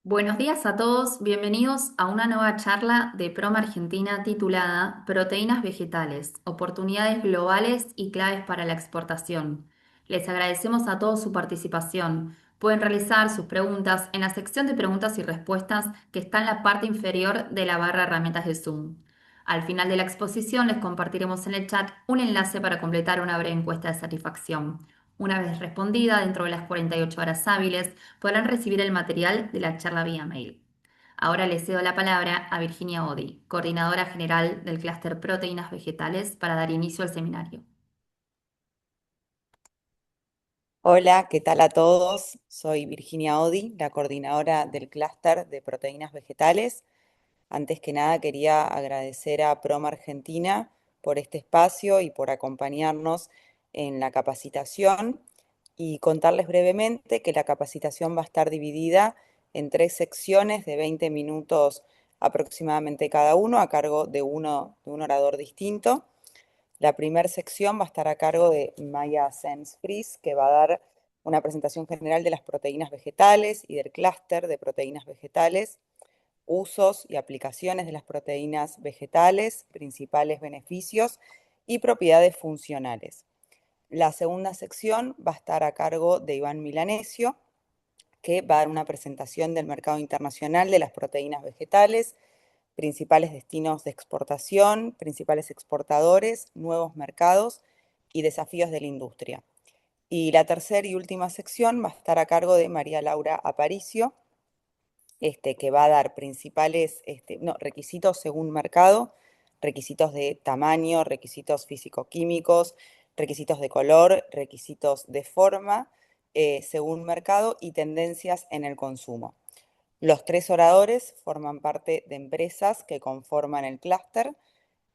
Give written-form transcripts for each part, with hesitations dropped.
Buenos días a todos, bienvenidos a una nueva charla de Proma Argentina titulada Proteínas vegetales, oportunidades globales y claves para la exportación. Les agradecemos a todos su participación. Pueden realizar sus preguntas en la sección de preguntas y respuestas que está en la parte inferior de la barra herramientas de Zoom. Al final de la exposición les compartiremos en el chat un enlace para completar una breve encuesta de satisfacción. Una vez respondida, dentro de las 48 horas hábiles, podrán recibir el material de la charla vía mail. Ahora le cedo la palabra a Virginia Odi, coordinadora general del clúster Proteínas Vegetales, para dar inicio al seminario. Hola, ¿qué tal a todos? Soy Virginia Odi, la coordinadora del clúster de proteínas vegetales. Antes que nada quería agradecer a Proma Argentina por este espacio y por acompañarnos en la capacitación y contarles brevemente que la capacitación va a estar dividida en 3 secciones de 20 minutos aproximadamente cada uno, a cargo de un orador distinto. La primera sección va a estar a cargo de Maya Sens-Fries, que va a dar una presentación general de las proteínas vegetales y del clúster de proteínas vegetales, usos y aplicaciones de las proteínas vegetales, principales beneficios y propiedades funcionales. La segunda sección va a estar a cargo de Iván Milanesio, que va a dar una presentación del mercado internacional de las proteínas vegetales, principales destinos de exportación, principales exportadores, nuevos mercados y desafíos de la industria. Y la tercera y última sección va a estar a cargo de María Laura Aparicio, que va a dar principales requisitos según mercado, requisitos de tamaño, requisitos físico-químicos, requisitos de color, requisitos de forma, según mercado y tendencias en el consumo. Los 3 oradores forman parte de empresas que conforman el clúster.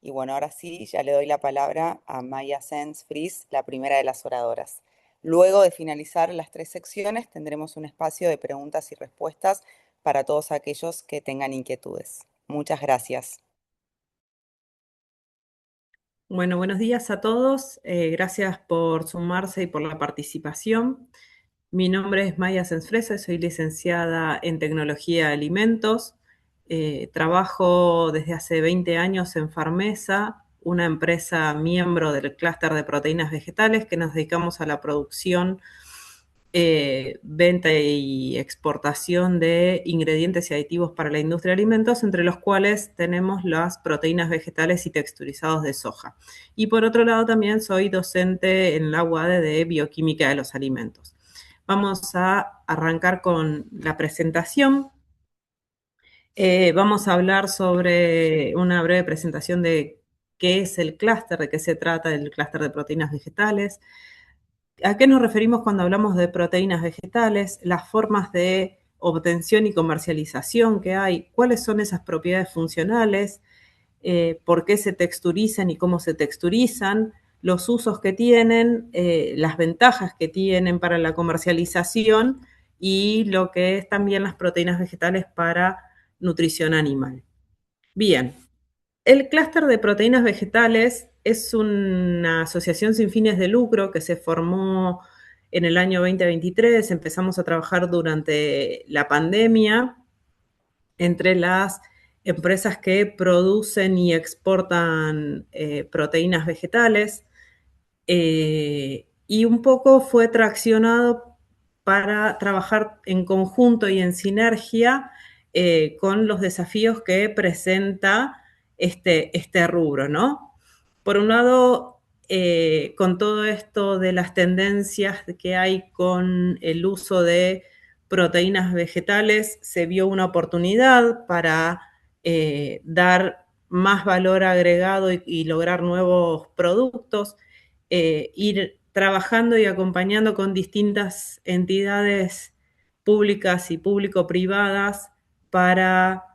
Y bueno, ahora sí, ya le doy la palabra a Maya Sens-Fries, la primera de las oradoras. Luego de finalizar las 3 secciones, tendremos un espacio de preguntas y respuestas para todos aquellos que tengan inquietudes. Muchas gracias. Bueno, buenos días a todos. Gracias por sumarse y por la participación. Mi nombre es Maya Sensfresa, soy licenciada en Tecnología de Alimentos. Trabajo desde hace 20 años en Farmesa, una empresa miembro del clúster de proteínas vegetales que nos dedicamos a la producción, venta y exportación de ingredientes y aditivos para la industria de alimentos, entre los cuales tenemos las proteínas vegetales y texturizados de soja. Y por otro lado también soy docente en la UADE de Bioquímica de los Alimentos. Vamos a arrancar con la presentación. Vamos a hablar sobre una breve presentación de qué es el clúster, de qué se trata el clúster de proteínas vegetales. ¿A qué nos referimos cuando hablamos de proteínas vegetales? Las formas de obtención y comercialización que hay, cuáles son esas propiedades funcionales, por qué se texturizan y cómo se texturizan, los usos que tienen, las ventajas que tienen para la comercialización y lo que es también las proteínas vegetales para nutrición animal. Bien, el clúster de proteínas vegetales es una asociación sin fines de lucro que se formó en el año 2023. Empezamos a trabajar durante la pandemia entre las empresas que producen y exportan proteínas vegetales, y un poco fue traccionado para trabajar en conjunto y en sinergia con los desafíos que presenta este rubro, ¿no? Por un lado, con todo esto de las tendencias que hay con el uso de proteínas vegetales, se vio una oportunidad para dar más valor agregado y lograr nuevos productos, ir trabajando y acompañando con distintas entidades públicas y público-privadas para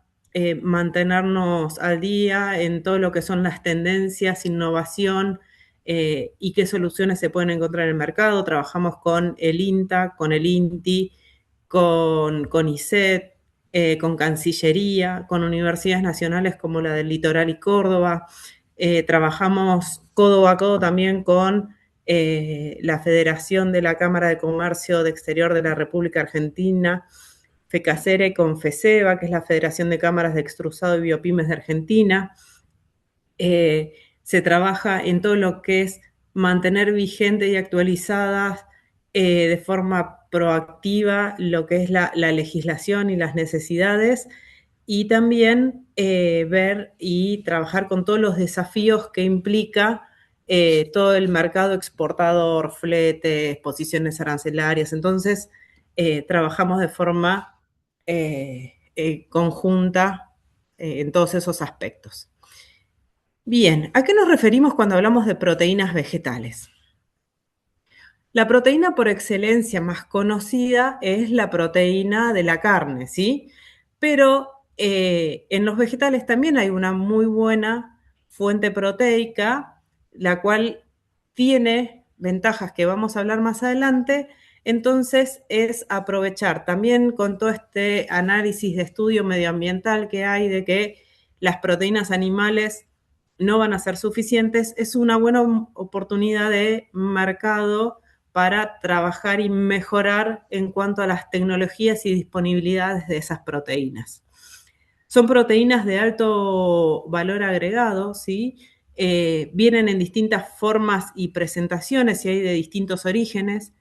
mantenernos al día en todo lo que son las tendencias, innovación, y qué soluciones se pueden encontrar en el mercado. Trabajamos con el INTA, con el INTI, con CONICET, con Cancillería, con universidades nacionales como la del Litoral y Córdoba. Trabajamos codo a codo también con la Federación de la Cámara de Comercio de Exterior de la República Argentina, FECACERA y con FECEBA, que es la Federación de Cámaras de Extrusado y Biopymes de Argentina. Se trabaja en todo lo que es mantener vigente y actualizadas de forma proactiva lo que es la legislación y las necesidades, y también ver y trabajar con todos los desafíos que implica todo el mercado exportador, fletes, posiciones arancelarias. Entonces, trabajamos de forma conjunta en todos esos aspectos. Bien, ¿a qué nos referimos cuando hablamos de proteínas vegetales? La proteína por excelencia más conocida es la proteína de la carne, ¿sí? Pero en los vegetales también hay una muy buena fuente proteica, la cual tiene ventajas que vamos a hablar más adelante. Entonces es aprovechar también con todo este análisis de estudio medioambiental que hay de que las proteínas animales no van a ser suficientes, es una buena oportunidad de mercado para trabajar y mejorar en cuanto a las tecnologías y disponibilidades de esas proteínas. Son proteínas de alto valor agregado, ¿sí? Vienen en distintas formas y presentaciones y hay de distintos orígenes.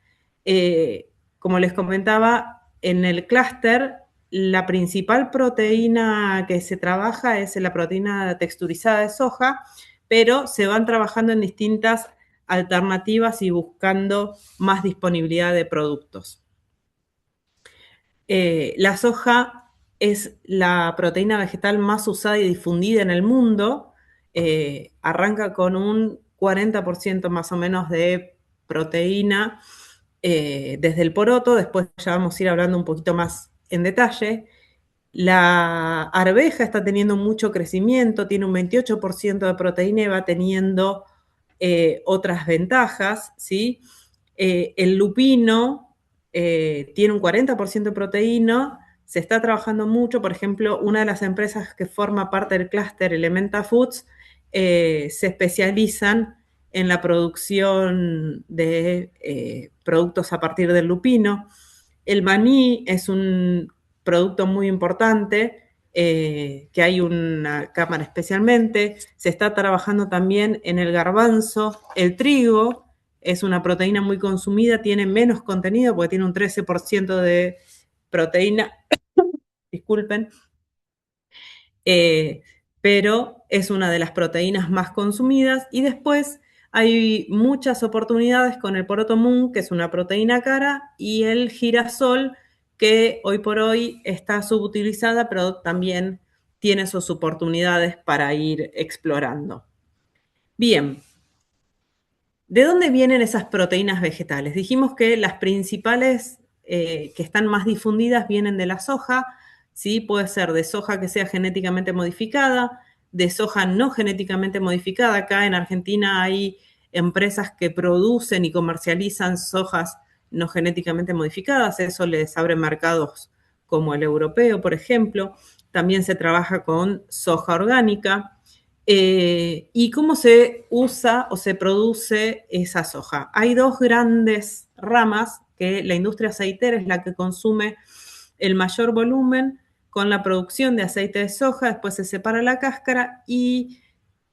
Como les comentaba, en el clúster la principal proteína que se trabaja es la proteína texturizada de soja, pero se van trabajando en distintas alternativas y buscando más disponibilidad de productos. La soja es la proteína vegetal más usada y difundida en el mundo. Arranca con un 40% más o menos de proteína desde el poroto. Después ya vamos a ir hablando un poquito más en detalle. La arveja está teniendo mucho crecimiento, tiene un 28% de proteína y va teniendo otras ventajas, ¿sí? El lupino tiene un 40% de proteína, se está trabajando mucho. Por ejemplo, una de las empresas que forma parte del clúster, Elementa Foods, se especializan en la producción de productos a partir del lupino. El maní es un producto muy importante, que hay una cámara especialmente. Se está trabajando también en el garbanzo. El trigo es una proteína muy consumida, tiene menos contenido porque tiene un 13% de proteína, disculpen, pero es una de las proteínas más consumidas. Y después hay muchas oportunidades con el poroto mung, que es una proteína cara, y el girasol, que hoy por hoy está subutilizada, pero también tiene sus oportunidades para ir explorando. Bien, ¿de dónde vienen esas proteínas vegetales? Dijimos que las principales que están más difundidas vienen de la soja, ¿sí? Puede ser de soja que sea genéticamente modificada, de soja no genéticamente modificada. Acá en Argentina hay empresas que producen y comercializan sojas no genéticamente modificadas. Eso les abre mercados como el europeo, por ejemplo. También se trabaja con soja orgánica. ¿Y cómo se usa o se produce esa soja? Hay dos grandes ramas, que la industria aceitera es la que consume el mayor volumen con la producción de aceite de soja. Después se separa la cáscara y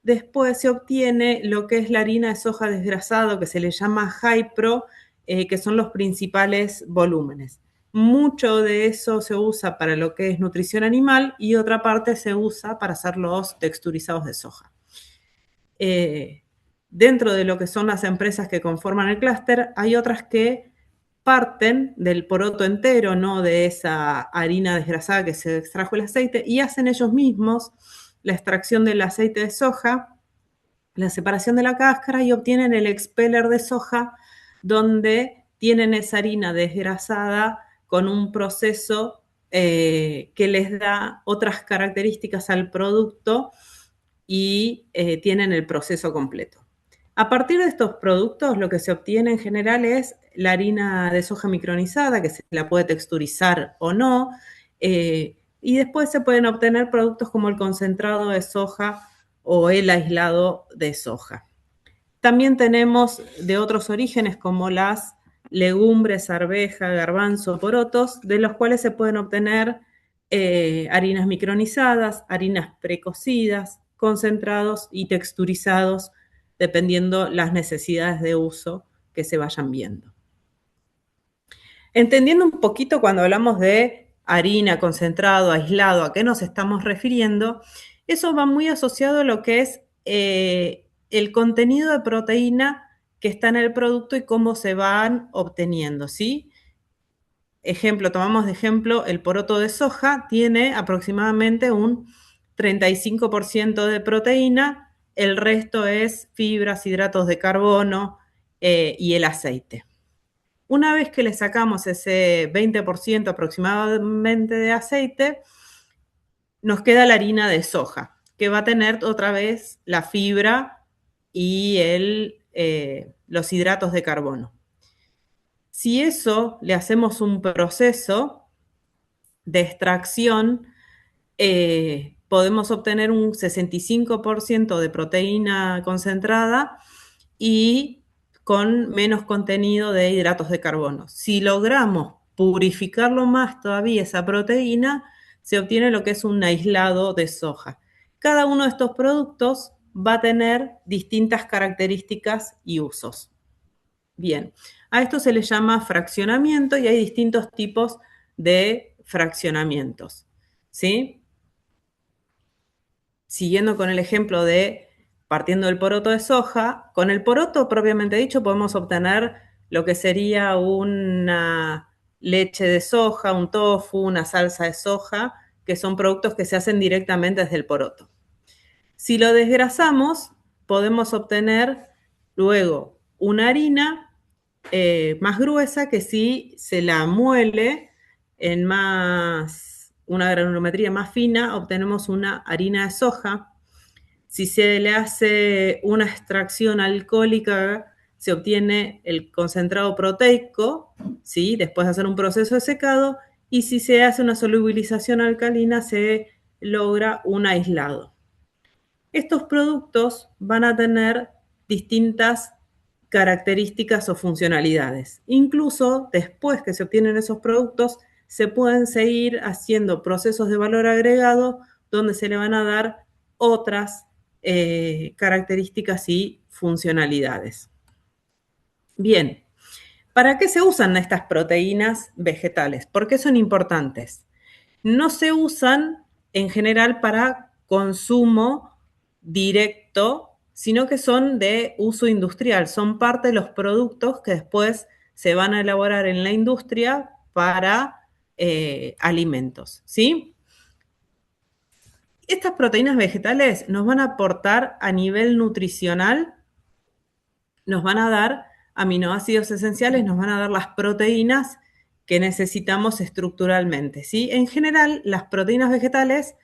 después se obtiene lo que es la harina de soja desgrasado, que se le llama high pro, que son los principales volúmenes. Mucho de eso se usa para lo que es nutrición animal y otra parte se usa para hacer los texturizados de soja. Dentro de lo que son las empresas que conforman el clúster, hay otras que parten del poroto entero, no de esa harina desgrasada que se extrajo el aceite, y hacen ellos mismos la extracción del aceite de soja, la separación de la cáscara, y obtienen el expeller de soja, donde tienen esa harina desgrasada con un proceso que les da otras características al producto y tienen el proceso completo. A partir de estos productos, lo que se obtiene en general es la harina de soja micronizada, que se la puede texturizar o no, y después se pueden obtener productos como el concentrado de soja o el aislado de soja. También tenemos de otros orígenes como las legumbres, arveja, garbanzo, porotos, de los cuales se pueden obtener harinas micronizadas, harinas precocidas, concentrados y texturizados, dependiendo las necesidades de uso que se vayan viendo. Entendiendo un poquito cuando hablamos de harina, concentrado, aislado, a qué nos estamos refiriendo, eso va muy asociado a lo que es el contenido de proteína que está en el producto y cómo se van obteniendo, ¿sí? Ejemplo, tomamos de ejemplo el poroto de soja, tiene aproximadamente un 35% de proteína, el resto es fibras, hidratos de carbono y el aceite. Una vez que le sacamos ese 20% aproximadamente de aceite, nos queda la harina de soja, que va a tener otra vez la fibra y los hidratos de carbono. Si eso le hacemos un proceso de extracción, podemos obtener un 65% de proteína concentrada y con menos contenido de hidratos de carbono. Si logramos purificarlo más todavía esa proteína, se obtiene lo que es un aislado de soja. Cada uno de estos productos va a tener distintas características y usos. Bien, a esto se le llama fraccionamiento y hay distintos tipos de fraccionamientos, ¿sí? Siguiendo con el ejemplo de partiendo del poroto de soja, con el poroto propiamente dicho podemos obtener lo que sería una leche de soja, un tofu, una salsa de soja, que son productos que se hacen directamente desde el poroto. Si lo desgrasamos, podemos obtener luego una harina más gruesa que si se la muele en una granulometría más fina, obtenemos una harina de soja. Si se le hace una extracción alcohólica, se obtiene el concentrado proteico, ¿sí? Después de hacer un proceso de secado, y si se hace una solubilización alcalina, se logra un aislado. Estos productos van a tener distintas características o funcionalidades. Incluso después que se obtienen esos productos, se pueden seguir haciendo procesos de valor agregado donde se le van a dar otras características y funcionalidades. Bien, ¿para qué se usan estas proteínas vegetales? ¿Por qué son importantes? No se usan en general para consumo directo, sino que son de uso industrial, son parte de los productos que después se van a elaborar en la industria para alimentos, ¿sí? Estas proteínas vegetales nos van a aportar a nivel nutricional, nos van a dar aminoácidos esenciales, nos van a dar las proteínas que necesitamos estructuralmente, ¿sí? En general, las proteínas vegetales,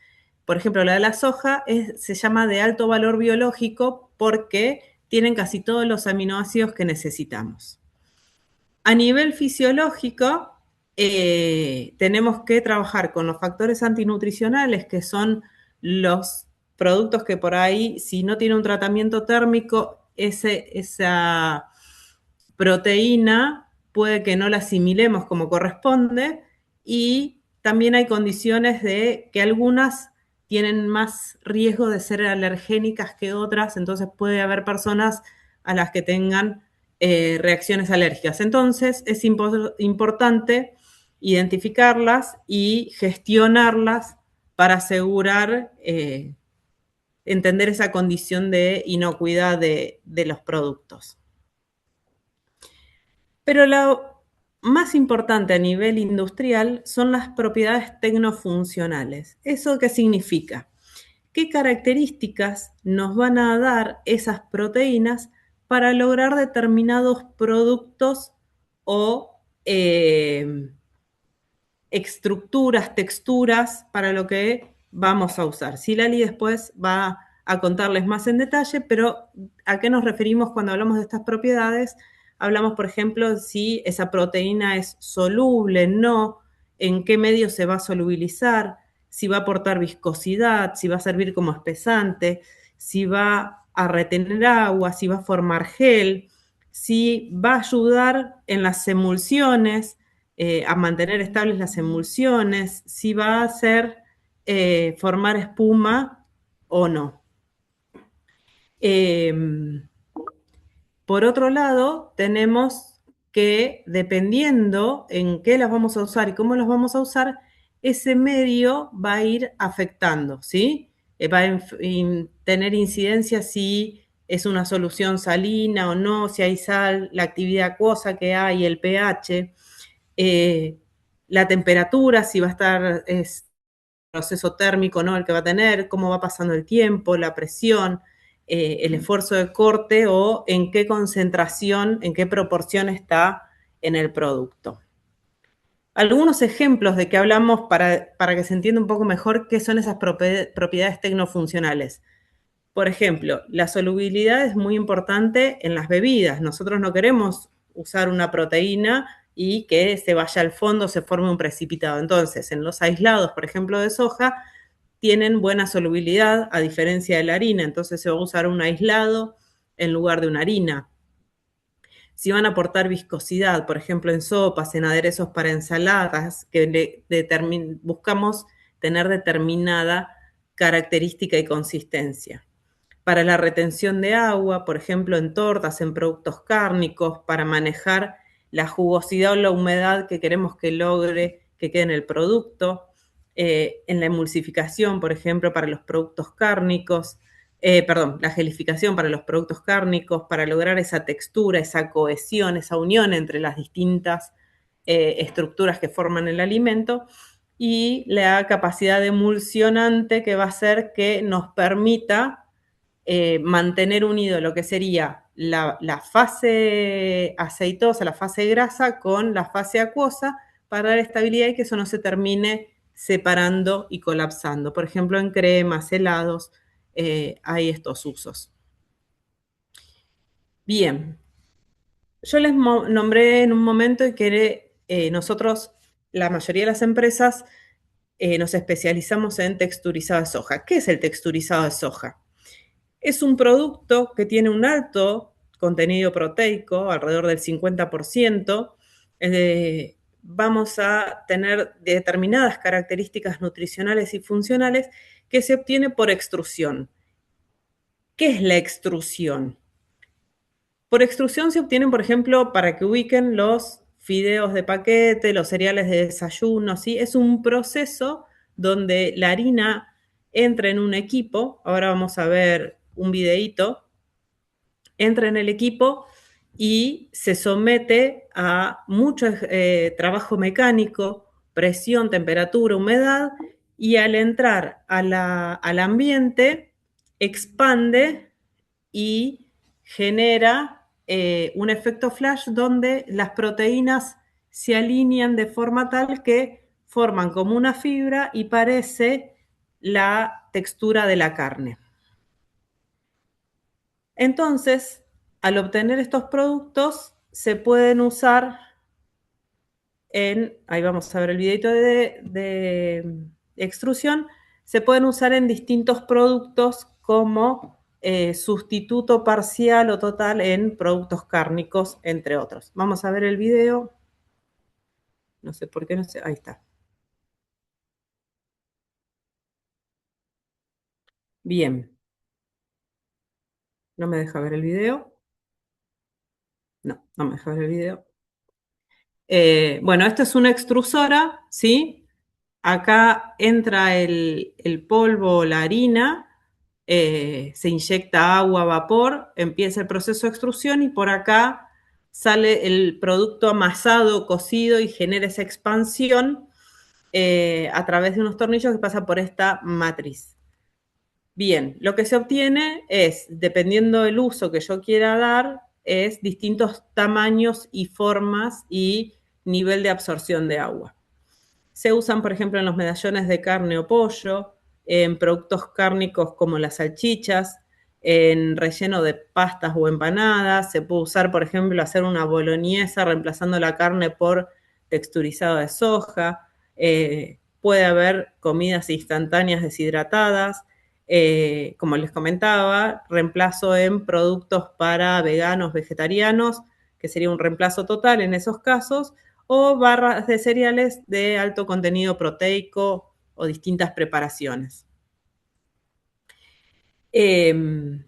por ejemplo, la de la soja, se llama de alto valor biológico porque tienen casi todos los aminoácidos que necesitamos. A nivel fisiológico, tenemos que trabajar con los factores antinutricionales, que son los productos que por ahí, si no tiene un tratamiento térmico, esa proteína puede que no la asimilemos como corresponde, y también hay condiciones de que algunas tienen más riesgo de ser alergénicas que otras, entonces puede haber personas a las que tengan reacciones alérgicas. Entonces es importante identificarlas y gestionarlas para asegurar entender esa condición de inocuidad de los productos. Pero lo más importante a nivel industrial son las propiedades tecnofuncionales. ¿Eso qué significa? ¿Qué características nos van a dar esas proteínas para lograr determinados productos o estructuras, texturas para lo que vamos a usar? Silali después va a contarles más en detalle, pero ¿a qué nos referimos cuando hablamos de estas propiedades? Hablamos, por ejemplo, si esa proteína es soluble, no, en qué medio se va a solubilizar, si va a aportar viscosidad, si va a servir como espesante, si va a retener agua, si va a formar gel, si va a ayudar en las emulsiones, a mantener estables las emulsiones, si va a hacer formar espuma o no. Por otro lado, tenemos que, dependiendo en qué las vamos a usar y cómo las vamos a usar, ese medio va a ir afectando, ¿sí? Va a tener incidencia si es una solución salina o no, si hay sal, la actividad acuosa que hay, el pH, la temperatura, si va a estar, es proceso térmico, ¿no? El que va a tener, cómo va pasando el tiempo, la presión, el esfuerzo de corte o en qué concentración, en qué proporción está en el producto. Algunos ejemplos de que hablamos para que se entienda un poco mejor qué son esas propiedades tecnofuncionales. Por ejemplo, la solubilidad es muy importante en las bebidas. Nosotros no queremos usar una proteína y que se vaya al fondo, se forme un precipitado. Entonces, en los aislados, por ejemplo, de soja, tienen buena solubilidad, a diferencia de la harina. Entonces, se va a usar un aislado en lugar de una harina. Si van a aportar viscosidad, por ejemplo, en sopas, en aderezos para ensaladas, que buscamos tener determinada característica y consistencia. Para la retención de agua, por ejemplo, en tortas, en productos cárnicos, para manejar la jugosidad o la humedad que queremos que logre que quede en el producto, en la emulsificación, por ejemplo, para los productos cárnicos, la gelificación para los productos cárnicos, para lograr esa textura, esa cohesión, esa unión entre las distintas estructuras que forman el alimento, y la capacidad emulsionante que va a hacer que nos permita mantener unido lo que sería la fase aceitosa, la fase grasa con la fase acuosa para dar estabilidad y que eso no se termine separando y colapsando. Por ejemplo, en cremas, helados, hay estos usos. Bien, yo les nombré en un momento que nosotros, la mayoría de las empresas, nos especializamos en texturizado de soja. ¿Qué es el texturizado de soja? Es un producto que tiene un alto contenido proteico, alrededor del 50%. Vamos a tener determinadas características nutricionales y funcionales que se obtiene por extrusión. ¿Qué es la extrusión? Por extrusión se obtienen, por ejemplo, para que ubiquen los fideos de paquete, los cereales de desayuno, ¿sí? Es un proceso donde la harina entra en un equipo. Ahora vamos a ver un videíto. Entra en el equipo y se somete a mucho trabajo mecánico, presión, temperatura, humedad, y al entrar al ambiente expande y genera un efecto flash donde las proteínas se alinean de forma tal que forman como una fibra y parece la textura de la carne. Entonces, al obtener estos productos, se pueden usar ahí vamos a ver el videito de extrusión, se pueden usar en distintos productos como sustituto parcial o total en productos cárnicos, entre otros. Vamos a ver el video. No sé por qué, no sé, ahí está. Bien. ¿No me deja ver el video? No me deja ver el video. Bueno, esta es una extrusora, ¿sí? Acá entra el polvo, la harina, se inyecta agua, vapor, empieza el proceso de extrusión y por acá sale el producto amasado, cocido y genera esa expansión a través de unos tornillos que pasa por esta matriz. Bien, lo que se obtiene es, dependiendo del uso que yo quiera dar, es distintos tamaños y formas y nivel de absorción de agua. Se usan, por ejemplo, en los medallones de carne o pollo, en productos cárnicos como las salchichas, en relleno de pastas o empanadas. Se puede usar, por ejemplo, hacer una boloñesa reemplazando la carne por texturizado de soja. Puede haber comidas instantáneas deshidratadas. como les comentaba, reemplazo en productos para veganos, vegetarianos, que sería un reemplazo total en esos casos, o barras de cereales de alto contenido proteico o distintas preparaciones. Este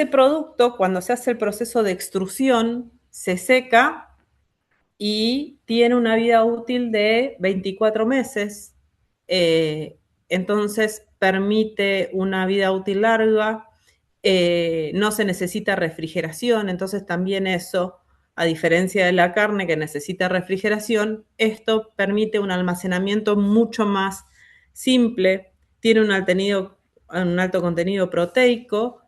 producto, cuando se hace el proceso de extrusión, se seca y tiene una vida útil de 24 meses. Entonces permite una vida útil larga, no se necesita refrigeración, entonces también eso, a diferencia de la carne que necesita refrigeración, esto permite un almacenamiento mucho más simple, tiene un alto contenido proteico,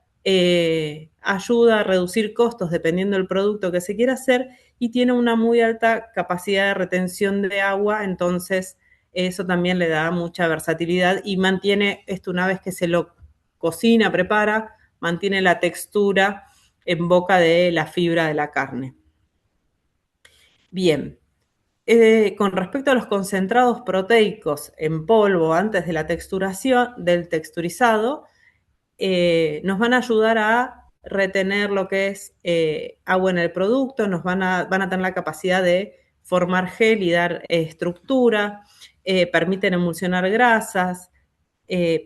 ayuda a reducir costos dependiendo del producto que se quiera hacer y tiene una muy alta capacidad de retención de agua, entonces eso también le da mucha versatilidad y mantiene esto una vez que se lo cocina, prepara, mantiene la textura en boca de la fibra de la carne. Bien, con respecto a los concentrados proteicos en polvo antes de la texturación, del texturizado, nos van a ayudar a retener lo que es agua en el producto, van a tener la capacidad de formar gel y dar estructura, permiten emulsionar grasas,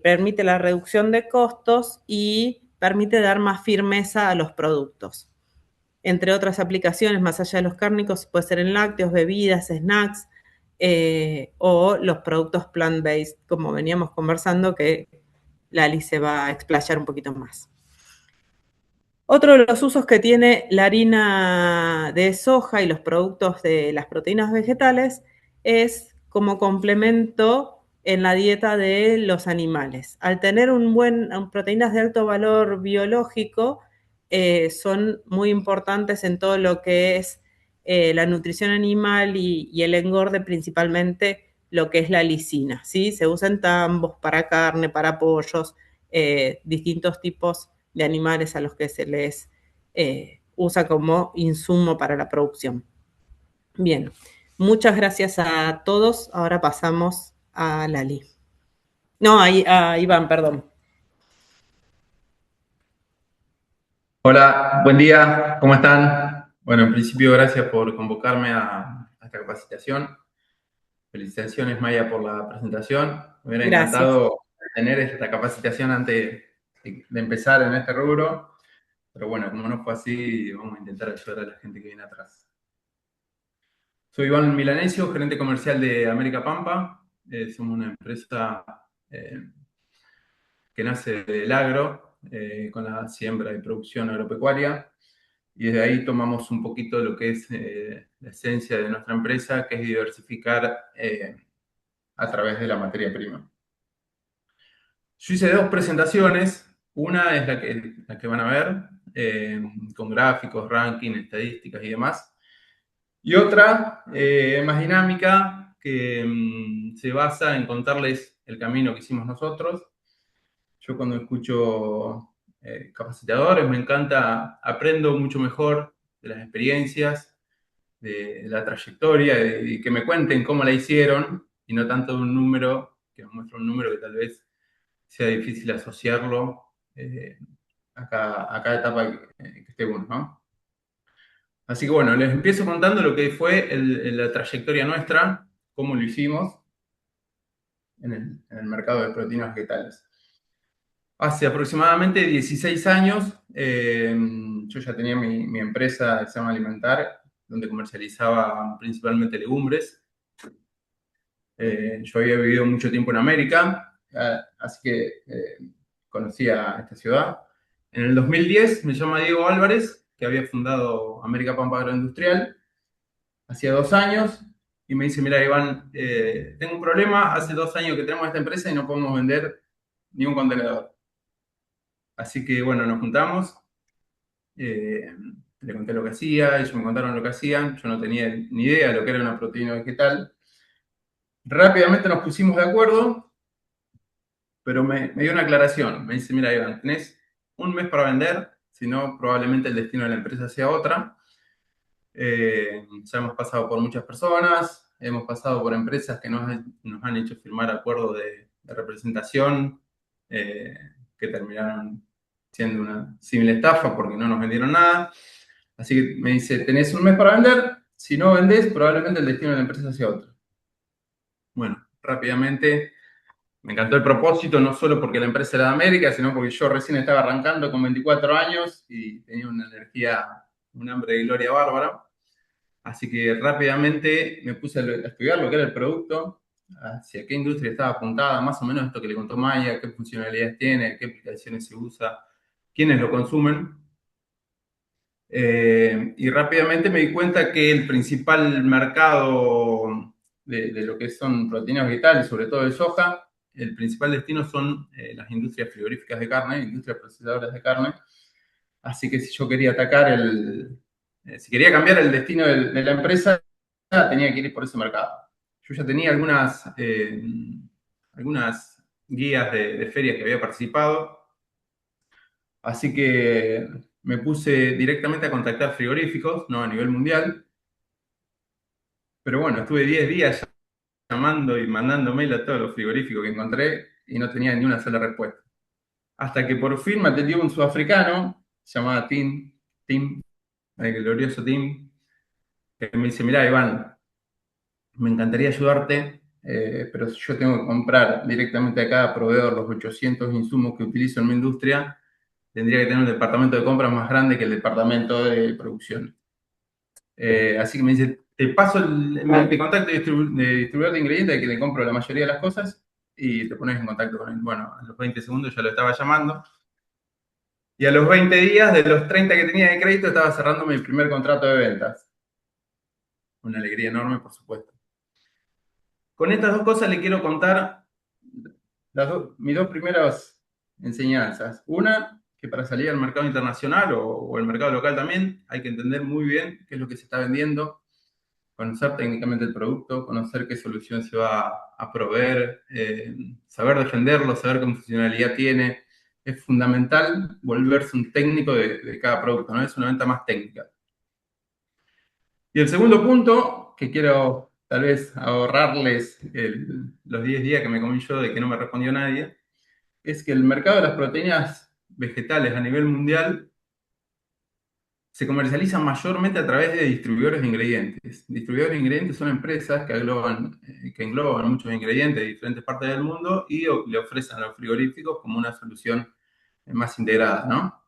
permite la reducción de costos y permite dar más firmeza a los productos. Entre otras aplicaciones, más allá de los cárnicos, puede ser en lácteos, bebidas, snacks o los productos plant-based, como veníamos conversando, que Lali se va a explayar un poquito más. Otro de los usos que tiene la harina de soja y los productos de las proteínas vegetales es como complemento en la dieta de los animales. Al tener proteínas de alto valor biológico, son muy importantes en todo lo que es la nutrición animal y el engorde, principalmente lo que es la lisina, ¿sí? Se usa en tambos, para carne, para pollos, distintos tipos de animales a los que se les usa como insumo para la producción. Bien, muchas gracias a todos. Ahora pasamos a Lali. No, a Iván, perdón. Hola, buen día, ¿cómo están? Bueno, en principio, gracias por convocarme a esta capacitación. Felicitaciones, Maya, por la presentación. Me hubiera encantado tener esta capacitación antes de empezar en este rubro, pero bueno, como no fue así, vamos a intentar ayudar a la gente que viene atrás. Soy Iván Milanesio, gerente comercial de América Pampa. Somos una empresa que nace del agro, con la siembra y producción agropecuaria. Y desde ahí tomamos un poquito lo que es la esencia de nuestra empresa, que es diversificar a través de la materia prima. Yo hice dos presentaciones. Una es la que van a ver, con gráficos, ranking, estadísticas y demás. Y otra, más dinámica, que se basa en contarles el camino que hicimos nosotros. Yo cuando escucho capacitadores, me encanta, aprendo mucho mejor de las experiencias, de la trayectoria, y que me cuenten cómo la hicieron, y no tanto un número, que nos muestra un número que tal vez sea difícil asociarlo a cada etapa que esté uno, ¿no? Así que bueno, les empiezo contando lo que fue la trayectoria nuestra, cómo lo hicimos en el mercado de proteínas vegetales. Hace aproximadamente 16 años, yo ya tenía mi empresa que se llama Alimentar, donde comercializaba principalmente legumbres. Yo había vivido mucho tiempo en América, así que conocía esta ciudad. En el 2010 me llama Diego Álvarez, que había fundado América Pampa Agroindustrial, hacía 2 años, y me dice, mira, Iván, tengo un problema, hace 2 años que tenemos esta empresa y no podemos vender ni un contenedor. Así que bueno, nos juntamos, le conté lo que hacía, ellos me contaron lo que hacían, yo no tenía ni idea de lo que era una proteína vegetal. Rápidamente nos pusimos de acuerdo, pero me dio una aclaración. Me dice, mira, Iván, tenés un mes para vender, si no, probablemente el destino de la empresa sea otra. Ya hemos pasado por muchas personas, hemos pasado por empresas que nos han hecho firmar acuerdos de representación que terminaron siendo una simple estafa porque no nos vendieron nada. Así que me dice, tenés un mes para vender, si no vendés, probablemente el destino de la empresa sea otro. Bueno, rápidamente me encantó el propósito, no solo porque la empresa era de América, sino porque yo recién estaba arrancando con 24 años y tenía una energía, un hambre de gloria bárbara. Así que rápidamente me puse a estudiar lo que era el producto, hacia qué industria estaba apuntada, más o menos esto que le contó Maya, qué funcionalidades tiene, qué aplicaciones se usa, quiénes lo consumen. Y rápidamente me di cuenta que el principal mercado de lo que son proteínas vegetales, sobre todo de soja, el principal destino son las industrias frigoríficas de carne, industrias procesadoras de carne. Así que si yo quería atacar si quería cambiar el destino de la empresa, tenía que ir por ese mercado. Yo ya tenía algunas guías de ferias que había participado, así que me puse directamente a contactar frigoríficos, no a nivel mundial, pero bueno, estuve 10 días llamando y mandando mail a todos los frigoríficos que encontré y no tenía ni una sola respuesta. Hasta que por fin me atendió un sudafricano, llamado Tim, el glorioso Tim, que me dice, mirá, Iván, me encantaría ayudarte, pero si yo tengo que comprar directamente a cada proveedor los 800 insumos que utilizo en mi industria, tendría que tener un departamento de compras más grande que el departamento de producción. Así que me dice, te paso te contacto de distribuidor de ingredientes que le compro la mayoría de las cosas y te pones en contacto con él. Bueno, a los 20 segundos ya lo estaba llamando. Y a los 20 días, de los 30 que tenía de crédito, estaba cerrando mi primer contrato de ventas. Una alegría enorme, por supuesto. Con estas dos cosas le quiero contar mis dos primeras enseñanzas. Una, que para salir al mercado internacional o el mercado local también, hay que entender muy bien qué es lo que se está vendiendo, conocer técnicamente el producto, conocer qué solución se va a proveer, saber defenderlo, saber qué funcionalidad tiene. Es fundamental volverse un técnico de cada producto, ¿no? Es una venta más técnica. Y el segundo punto, que quiero tal vez ahorrarles los 10 días que me comí yo de que no me respondió nadie, es que el mercado de las proteínas vegetales a nivel mundial se comercializa mayormente a través de distribuidores de ingredientes. Distribuidores de ingredientes son empresas que engloban muchos ingredientes de diferentes partes del mundo y le ofrecen a los frigoríficos como una solución más integrada, ¿no?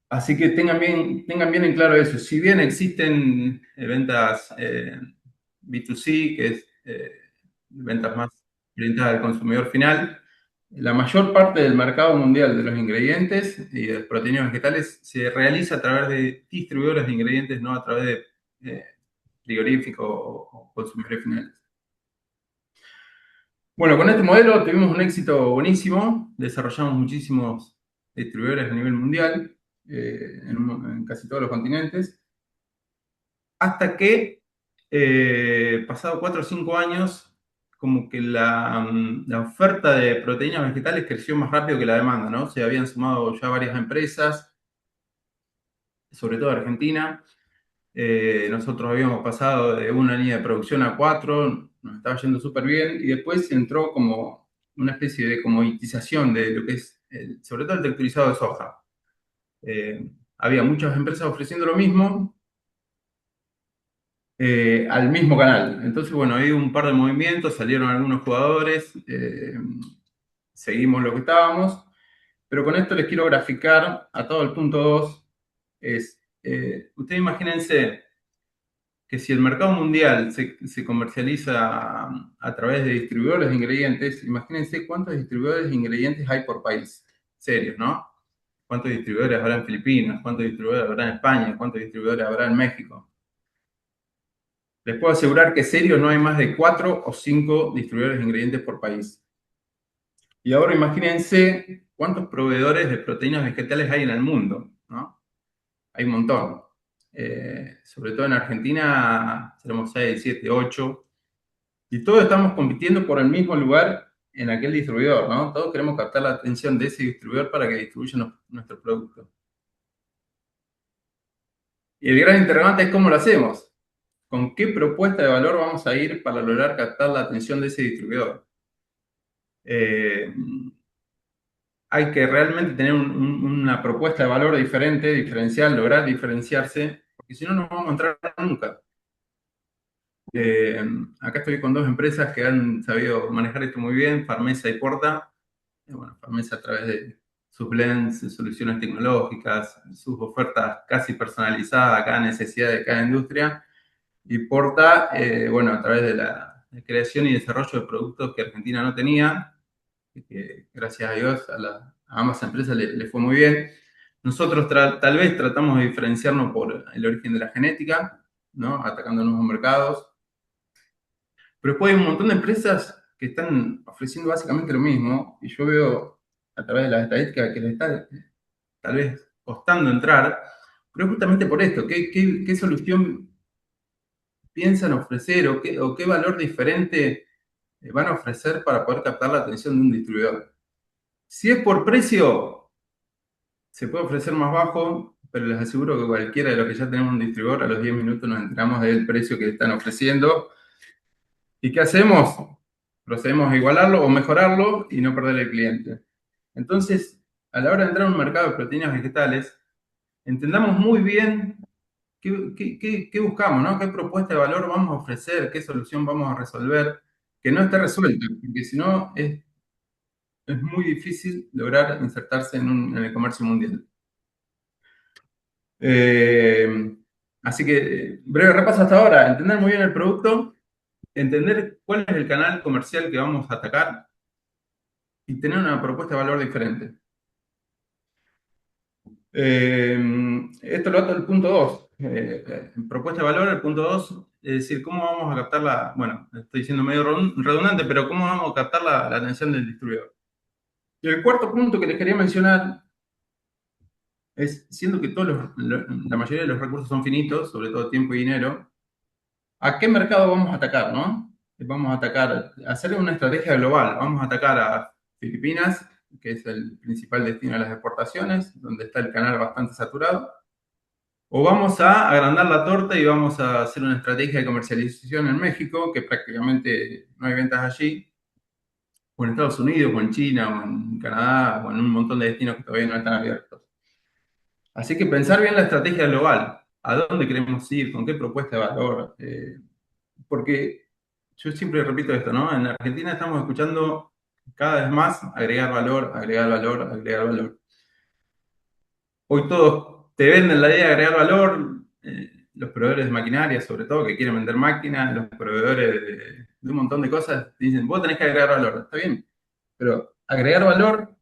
Así que tengan bien en claro eso. Si bien existen ventas B2C, que es ventas más orientadas al consumidor final, la mayor parte del mercado mundial de los ingredientes y de las proteínas vegetales se realiza a través de distribuidores de ingredientes, no a través de frigoríficos o consumidores finales. Bueno, con este modelo tuvimos un éxito buenísimo, desarrollamos muchísimos distribuidores a nivel mundial, en casi todos los continentes, hasta que, pasado 4 o 5 años, como que la oferta de proteínas vegetales creció más rápido que la demanda, ¿no? Se habían sumado ya varias empresas, sobre todo Argentina. Nosotros habíamos pasado de una línea de producción a 4, nos estaba yendo súper bien, y después entró como una especie de comoditización de lo que es, sobre todo el texturizado de soja. Había muchas empresas ofreciendo lo mismo, al mismo canal. Entonces, bueno, hay un par de movimientos, salieron algunos jugadores, seguimos lo que estábamos, pero con esto les quiero graficar a todo el punto 2. Ustedes imagínense que si el mercado mundial se comercializa a través de distribuidores de ingredientes, imagínense cuántos distribuidores de ingredientes hay por país. Serios, ¿no? ¿Cuántos distribuidores habrá en Filipinas? ¿Cuántos distribuidores habrá en España? ¿Cuántos distribuidores habrá en México? Les puedo asegurar que serios no hay más de 4 o 5 distribuidores de ingredientes por país. Y ahora imagínense cuántos proveedores de proteínas vegetales hay en el mundo, ¿no? Hay un montón. Sobre todo en Argentina tenemos 6, 7, 8. Y todos estamos compitiendo por el mismo lugar en aquel distribuidor, ¿no? Todos queremos captar la atención de ese distribuidor para que distribuya nuestro producto. Y el gran interrogante es cómo lo hacemos. ¿Con qué propuesta de valor vamos a ir para lograr captar la atención de ese distribuidor? eh, hay que realmente tener una propuesta de valor diferente, diferencial, lograr diferenciarse, porque si no, no vamos a entrar nunca. Acá estoy con dos empresas que han sabido manejar esto muy bien, Farmesa y Porta. Bueno, Farmesa a través de sus blends, sus soluciones tecnológicas, sus ofertas casi personalizadas a cada necesidad de cada industria. Y Porta, bueno, a través de la creación y desarrollo de productos que Argentina no tenía, y que gracias a Dios a ambas empresas le fue muy bien. Nosotros tal vez tratamos de diferenciarnos por el origen de la genética, ¿no? Atacando nuevos mercados. Pero después hay un montón de empresas que están ofreciendo básicamente lo mismo, y yo veo a través de las estadísticas que les está tal vez costando entrar, pero justamente por esto, ¿qué solución piensan ofrecer o qué valor diferente van a ofrecer para poder captar la atención de un distribuidor? Si es por precio, se puede ofrecer más bajo, pero les aseguro que cualquiera de los que ya tenemos un distribuidor, a los 10 minutos nos enteramos del precio que están ofreciendo. ¿Y qué hacemos? Procedemos a igualarlo o mejorarlo y no perder el cliente. Entonces, a la hora de entrar a un mercado de proteínas vegetales, entendamos muy bien qué buscamos, ¿no? ¿Qué propuesta de valor vamos a ofrecer? ¿Qué solución vamos a resolver? Que no esté resuelta, porque si no es muy difícil lograr insertarse en el comercio mundial. Así que, breve repaso hasta ahora, entender muy bien el producto, entender cuál es el canal comercial que vamos a atacar y tener una propuesta de valor diferente. Esto lo ato al punto 2. Propuesta de valor, el punto 2, es decir, cómo vamos a captar bueno, estoy diciendo medio redundante, pero cómo vamos a captar la atención del distribuidor. Y el cuarto punto que les quería mencionar es, siendo que la mayoría de los recursos son finitos, sobre todo tiempo y dinero, ¿a qué mercado vamos a atacar, no? Vamos a atacar, hacer una estrategia global. Vamos a atacar a Filipinas, que es el principal destino de las exportaciones, donde está el canal bastante saturado. O vamos a agrandar la torta y vamos a hacer una estrategia de comercialización en México, que prácticamente no hay ventas allí, o en Estados Unidos, o en China, o en Canadá, o en un montón de destinos que todavía no están abiertos. Así que pensar bien la estrategia global, a dónde queremos ir, con qué propuesta de valor, porque yo siempre repito esto, ¿no? En Argentina estamos escuchando cada vez más agregar valor, agregar valor, agregar valor. Hoy todos te venden la idea de agregar valor, los proveedores de maquinaria, sobre todo, que quieren vender máquinas, los proveedores de un montón de cosas, te dicen, vos tenés que agregar valor, está bien, pero agregar valor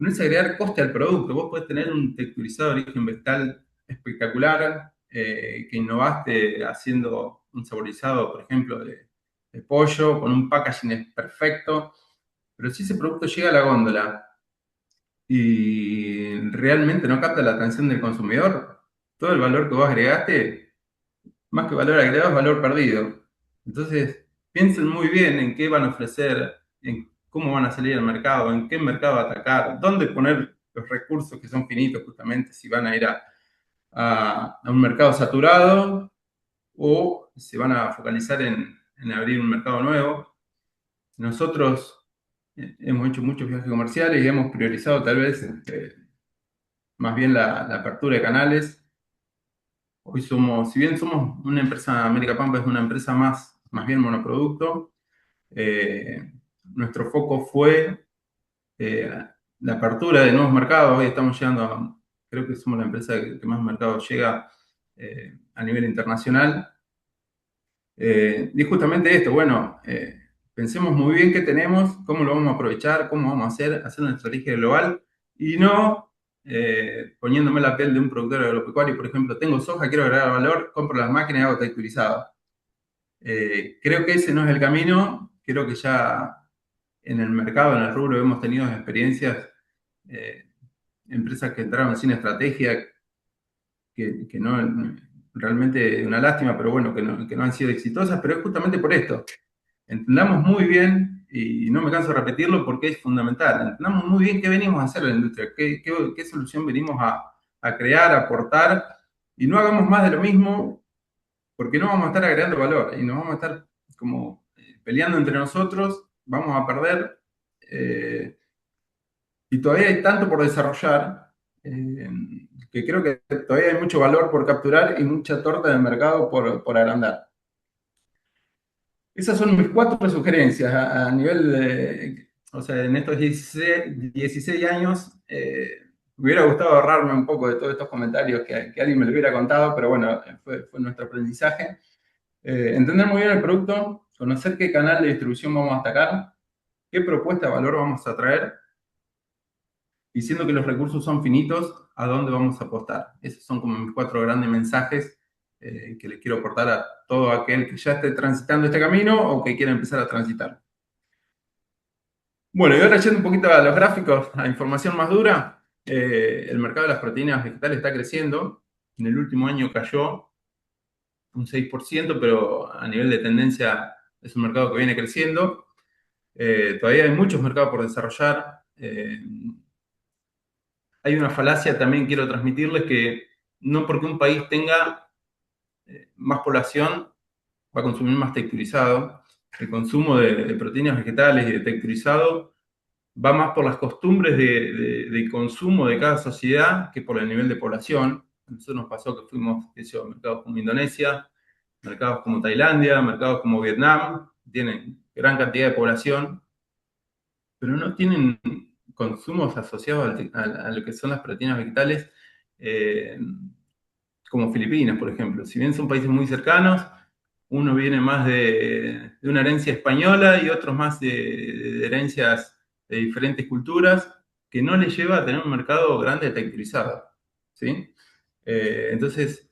no es agregar coste al producto. Vos podés tener un texturizado de origen vegetal espectacular, que innovaste haciendo un saborizado, por ejemplo, de pollo, con un packaging perfecto, pero si ese producto llega a la góndola y realmente no capta la atención del consumidor, todo el valor que vos agregaste, más que valor agregado, es valor perdido. Entonces, piensen muy bien en qué van a ofrecer, en cómo van a salir al mercado, en qué mercado atacar, dónde poner los recursos que son finitos justamente, si van a ir a un mercado saturado o se van a focalizar en abrir un mercado nuevo. Nosotros hemos hecho muchos viajes comerciales y hemos priorizado tal vez más bien la apertura de canales. Hoy somos, si bien somos una empresa, América Pampa es una empresa más bien monoproducto, nuestro foco fue la apertura de nuevos mercados. Hoy estamos llegando creo que somos la empresa que más mercados llega a nivel internacional. Y justamente esto, bueno, pensemos muy bien qué tenemos, cómo lo vamos a aprovechar, cómo vamos a hacer una estrategia global y no poniéndome la piel de un productor agropecuario, por ejemplo, tengo soja, quiero agregar valor, compro las máquinas y hago texturizado. Creo que ese no es el camino, creo que ya en el mercado, en el rubro, hemos tenido experiencias, empresas que entraron sin estrategia, que no, realmente una lástima, pero bueno, que no han sido exitosas, pero es justamente por esto. Entendamos muy bien, y no me canso de repetirlo porque es fundamental, entendamos muy bien qué venimos a hacer en la industria, qué solución venimos a crear, a aportar, y no hagamos más de lo mismo, porque no vamos a estar agregando valor, y nos vamos a estar como peleando entre nosotros, vamos a perder, y todavía hay tanto por desarrollar, que creo que todavía hay mucho valor por capturar y mucha torta de mercado por agrandar. Esas son mis 4 sugerencias a nivel de, o sea, en estos 16 años, me hubiera gustado ahorrarme un poco de todos estos comentarios que alguien me lo hubiera contado, pero bueno, fue nuestro aprendizaje. Entender muy bien el producto, conocer qué canal de distribución vamos a atacar, qué propuesta de valor vamos a traer, diciendo que los recursos son finitos, a dónde vamos a apostar. Esos son como mis 4 grandes mensajes que les quiero aportar a todo aquel que ya esté transitando este camino o que quiera empezar a transitar. Bueno, y ahora yendo un poquito a los gráficos, a información más dura, el mercado de las proteínas vegetales está creciendo. En el último año cayó un 6%, pero a nivel de tendencia es un mercado que viene creciendo. Todavía hay muchos mercados por desarrollar. Hay una falacia también quiero transmitirles que no porque un país tenga más población va a consumir más texturizado. El consumo de proteínas vegetales y de texturizado va más por las costumbres de consumo de cada sociedad que por el nivel de población. A nosotros nos pasó que fuimos a mercados como Indonesia, mercados como Tailandia, mercados como Vietnam, tienen gran cantidad de población, pero no tienen consumos asociados a lo que son las proteínas vegetales, eh, como Filipinas, por ejemplo. Si bien son países muy cercanos, uno viene más de una herencia española y otros más de herencias de diferentes culturas, que no les lleva a tener un mercado grande texturizado, ¿sí? Entonces,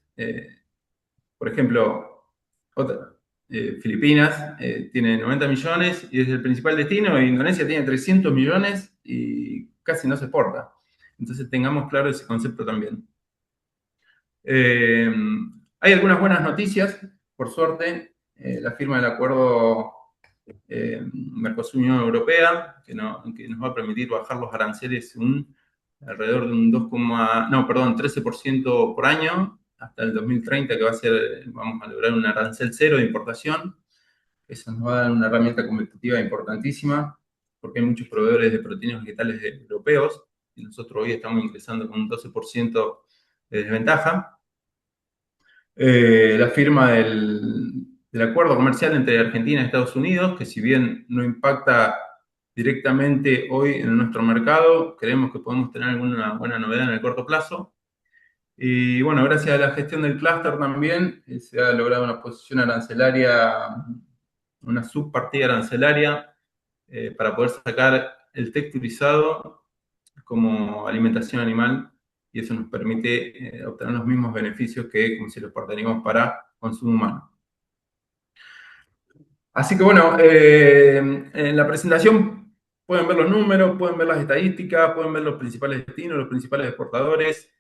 por ejemplo, Filipinas tiene 90 millones y es el principal destino, e Indonesia tiene 300 millones y casi no se exporta. Entonces tengamos claro ese concepto también. Hay algunas buenas noticias, por suerte, la firma del acuerdo Mercosur-Unión Europea, que nos va a permitir bajar los aranceles alrededor de un 13% por año, hasta el 2030, que vamos a lograr un arancel cero de importación. Eso nos va a dar una herramienta competitiva importantísima, porque hay muchos proveedores de proteínas vegetales europeos, y nosotros hoy estamos ingresando con un 12% de desventaja. La firma del acuerdo comercial entre Argentina y Estados Unidos, que si bien no impacta directamente hoy en nuestro mercado, creemos que podemos tener alguna buena novedad en el corto plazo. Y bueno, gracias a la gestión del clúster también se ha logrado una posición arancelaria, una subpartida arancelaria para poder sacar el texturizado como alimentación animal, y eso nos permite obtener los mismos beneficios que como si los parteníamos para consumo humano. Así que bueno, en la presentación pueden ver los números, pueden ver las estadísticas, pueden ver los principales destinos, los principales exportadores,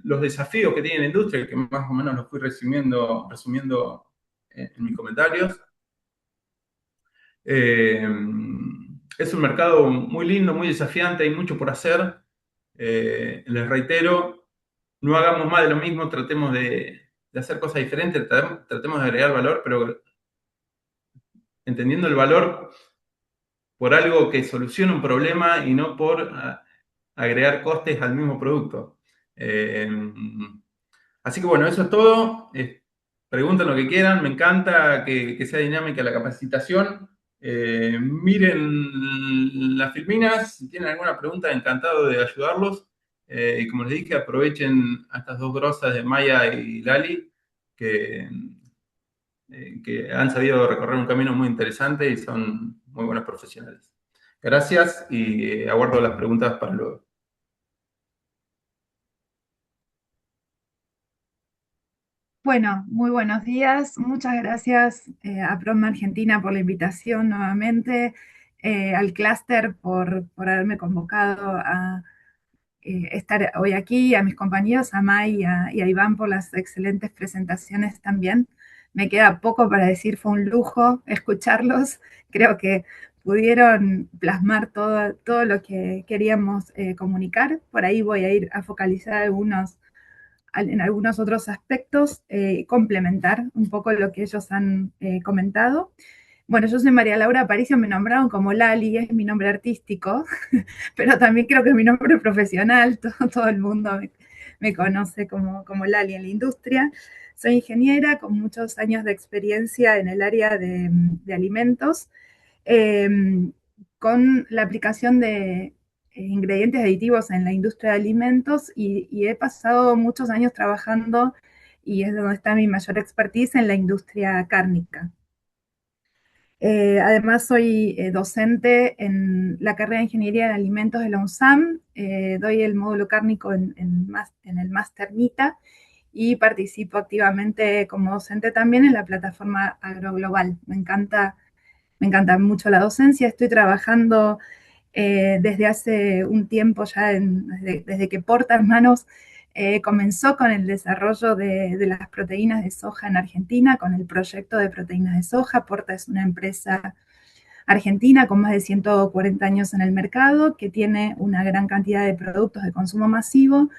los desafíos que tiene la industria, que más o menos los fui resumiendo en mis comentarios. Es un mercado muy lindo, muy desafiante, hay mucho por hacer. Les reitero, no hagamos más de lo mismo, tratemos de hacer cosas diferentes, tratemos de agregar valor, pero entendiendo el valor por algo que soluciona un problema y no por agregar costes al mismo producto. Así que bueno, eso es todo. Pregunten lo que quieran, me encanta que sea dinámica la capacitación. Miren las filminas, si tienen alguna pregunta, encantado de ayudarlos. Y como les dije, aprovechen a estas 2 grosas de Maya y Lali, que han sabido recorrer un camino muy interesante y son muy buenos profesionales. Gracias y aguardo las preguntas para luego. Bueno, muy buenos días. Muchas gracias a PROMA Argentina por la invitación nuevamente, al clúster por haberme convocado a estar hoy aquí, a mis compañeros, a May y a Iván por las excelentes presentaciones también. Me queda poco para decir, fue un lujo escucharlos. Creo que pudieron plasmar todo lo que queríamos comunicar. Por ahí voy a ir a focalizar en algunos otros aspectos, complementar un poco lo que ellos han comentado. Bueno, yo soy María Laura Aparicio, me nombraron como Lali, es mi nombre artístico, pero también creo que es mi nombre profesional, todo el mundo me conoce como Lali en la industria. Soy ingeniera con muchos años de experiencia en el área de alimentos, eh, con la aplicación de ingredientes aditivos en la industria de alimentos y he pasado muchos años trabajando, y es donde está mi mayor expertise, en la industria cárnica. Además, soy docente en la carrera de Ingeniería en Alimentos de la UNSAM, doy el módulo cárnico en el Máster MITA y participo activamente como docente también en la plataforma AgroGlobal. Me encanta mucho la docencia, estoy trabajando desde hace un tiempo ya, desde que Porta Hermanos comenzó con el desarrollo de las proteínas de soja en Argentina, con el proyecto de proteínas de soja. Porta es una empresa argentina con más de 140 años en el mercado, que tiene una gran cantidad de productos de consumo masivo,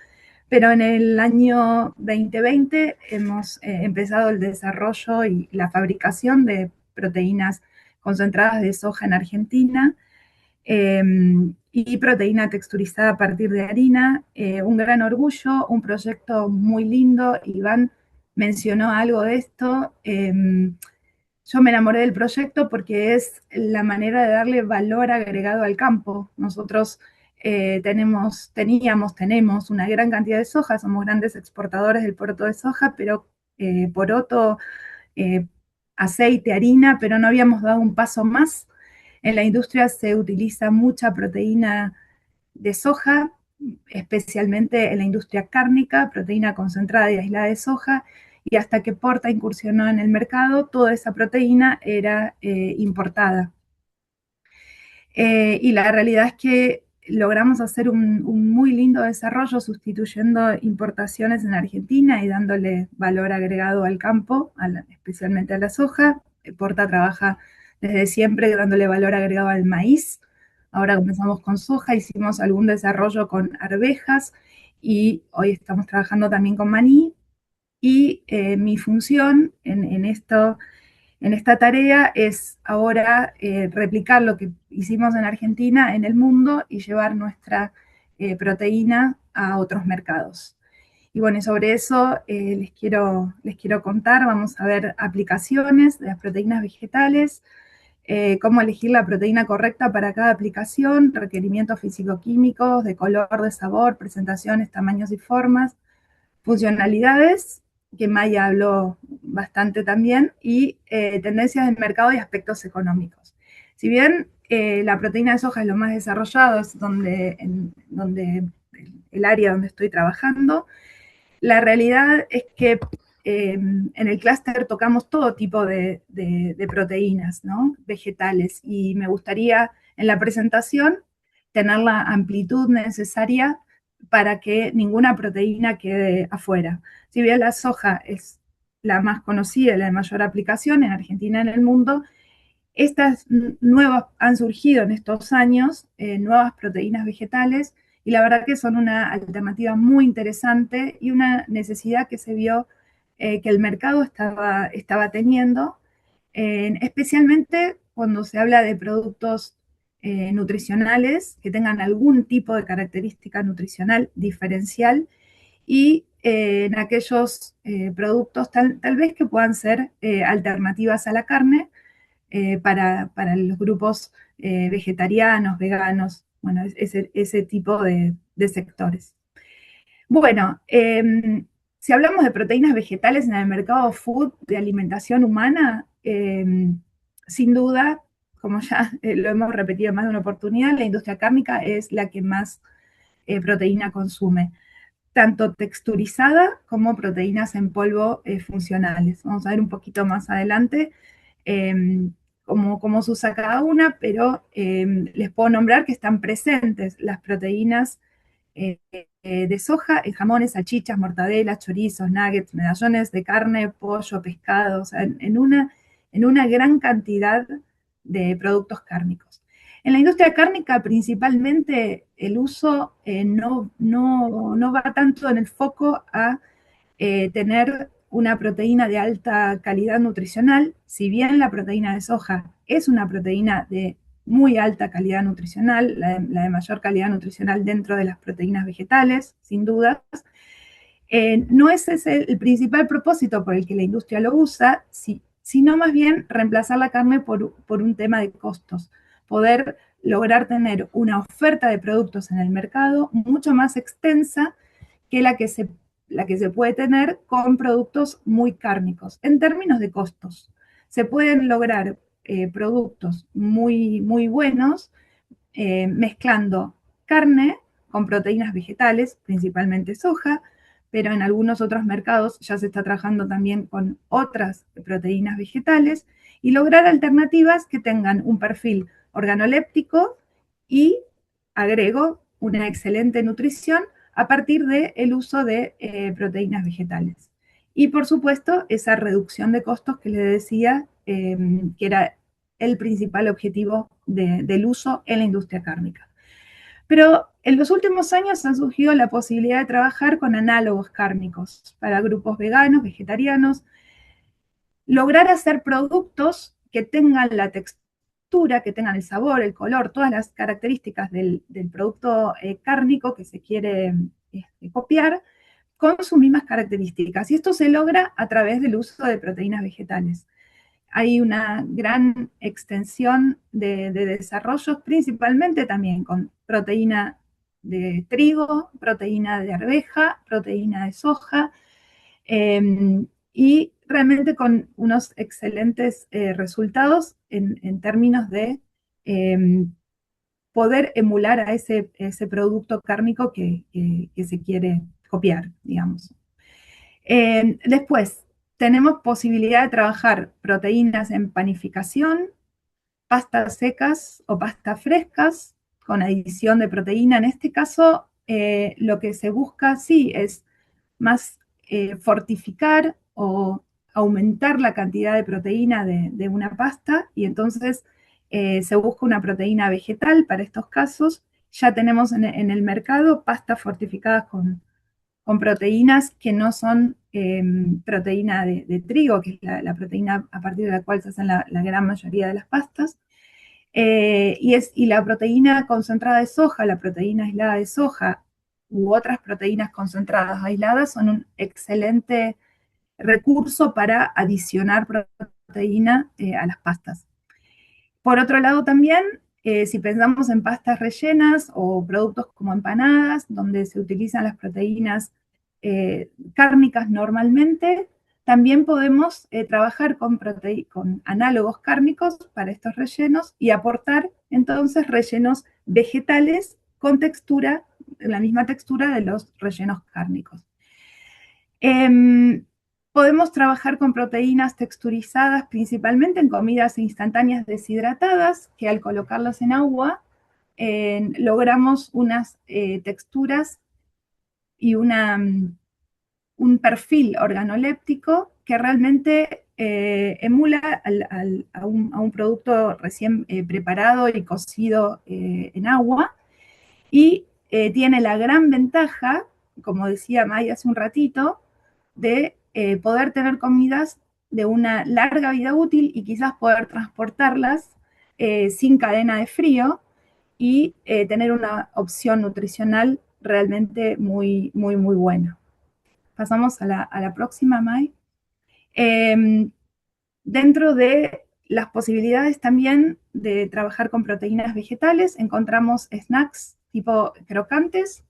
pero en el año 2020 hemos empezado el desarrollo y la fabricación de proteínas concentradas de soja en Argentina, eh, y proteína texturizada a partir de harina. Un gran orgullo, un proyecto muy lindo. Iván mencionó algo de esto. Yo me enamoré del proyecto porque es la manera de darle valor agregado al campo. Nosotros tenemos una gran cantidad de soja, somos grandes exportadores del poroto de soja, pero poroto, eh, aceite, harina, pero no habíamos dado un paso más. En la industria se utiliza mucha proteína de soja, especialmente en la industria cárnica, proteína concentrada y aislada de soja, y hasta que Porta incursionó en el mercado, toda esa proteína era importada. Y la realidad es que logramos hacer un muy lindo desarrollo sustituyendo importaciones en Argentina y dándole valor agregado al campo, especialmente a la soja. Porta trabaja desde siempre dándole valor agregado al maíz. Ahora comenzamos con soja, hicimos algún desarrollo con arvejas y hoy estamos trabajando también con maní. Y mi función en esta tarea es ahora replicar lo que hicimos en Argentina en el mundo y llevar nuestra proteína a otros mercados. Y bueno, sobre eso les quiero contar. Vamos a ver aplicaciones de las proteínas vegetales, cómo elegir la proteína correcta para cada aplicación, requerimientos físico-químicos, de color, de sabor, presentaciones, tamaños y formas, funcionalidades, que Maya habló bastante también, y tendencias del mercado y aspectos económicos. Si bien la proteína de soja es lo más desarrollado, es donde el área donde estoy trabajando, la realidad es que en el clúster tocamos todo tipo de proteínas, ¿no? Vegetales, y me gustaría en la presentación tener la amplitud necesaria para que ninguna proteína quede afuera. Si bien la soja es la más conocida, la de mayor aplicación en Argentina y en el mundo, estas nuevas han surgido en estos años, nuevas proteínas vegetales, y la verdad que son una alternativa muy interesante y una necesidad que se vio que el mercado estaba teniendo, especialmente cuando se habla de productos nutricionales que tengan algún tipo de característica nutricional diferencial, y en aquellos productos tal vez que puedan ser alternativas a la carne, para los grupos vegetarianos, veganos, bueno, ese tipo de sectores. Bueno, si hablamos de proteínas vegetales en el mercado food de alimentación humana, sin duda, como ya lo hemos repetido en más de una oportunidad, la industria cárnica es la que más proteína consume, tanto texturizada como proteínas en polvo funcionales. Vamos a ver un poquito más adelante cómo se usa cada una, pero les puedo nombrar que están presentes las proteínas de soja en jamones, salchichas, mortadelas, chorizos, nuggets, medallones de carne, pollo, pescado, o sea, en una gran cantidad de productos cárnicos. En la industria cárnica, principalmente, el uso no va tanto en el foco a tener una proteína de alta calidad nutricional, si bien la proteína de soja es una proteína de muy alta calidad nutricional, la de mayor calidad nutricional dentro de las proteínas vegetales, sin dudas, no es ese el principal propósito por el que la industria lo usa, sino más bien reemplazar la carne por un tema de costos, poder lograr tener una oferta de productos en el mercado mucho más extensa que la que se puede tener con productos muy cárnicos. En términos de costos, se pueden lograr productos muy, muy buenos mezclando carne con proteínas vegetales, principalmente soja, pero en algunos otros mercados ya se está trabajando también con otras proteínas vegetales y lograr alternativas que tengan un perfil organoléptico y, agrego, una excelente nutrición a partir del uso de proteínas vegetales. Y por supuesto, esa reducción de costos que les decía, que era el principal objetivo del uso en la industria cárnica. Pero en los últimos años ha surgido la posibilidad de trabajar con análogos cárnicos para grupos veganos, vegetarianos, lograr hacer productos que tengan la textura, que tengan el sabor, el color, todas las características del producto cárnico que se quiere copiar, con sus mismas características. Y esto se logra a través del uso de proteínas vegetales. Hay una gran extensión de desarrollos, principalmente también con proteína de trigo, proteína de arveja, proteína de soja, y realmente con unos excelentes resultados en términos de poder emular a ese producto cárnico que se quiere copiar, digamos. Después, tenemos posibilidad de trabajar proteínas en panificación, pastas secas o pastas frescas, con adición de proteína. En este caso, lo que se busca, sí, es más fortificar o aumentar la cantidad de proteína de una pasta, y entonces se busca una proteína vegetal para estos casos. Ya tenemos en el mercado pastas fortificadas con proteínas que no son proteína de trigo, que es la proteína a partir de la cual se hacen la gran mayoría de las pastas. Y la proteína concentrada de soja, la proteína aislada de soja u otras proteínas concentradas aisladas son un excelente recurso para adicionar proteína a las pastas. Por otro lado también, si pensamos en pastas rellenas o productos como empanadas, donde se utilizan las proteínas cárnicas normalmente, también podemos trabajar con análogos cárnicos para estos rellenos y aportar entonces rellenos vegetales con textura, la misma textura de los rellenos cárnicos. Podemos trabajar con proteínas texturizadas principalmente en comidas instantáneas deshidratadas, que al colocarlas en agua logramos unas texturas y un perfil organoléptico que realmente emula a un producto recién preparado y cocido en agua, y tiene la gran ventaja, como decía May hace un ratito, de poder tener comidas de una larga vida útil y quizás poder transportarlas sin cadena de frío y tener una opción nutricional realmente muy, muy, muy buena. Pasamos a la próxima, May. Dentro de las posibilidades también de trabajar con proteínas vegetales, encontramos snacks tipo crocantes,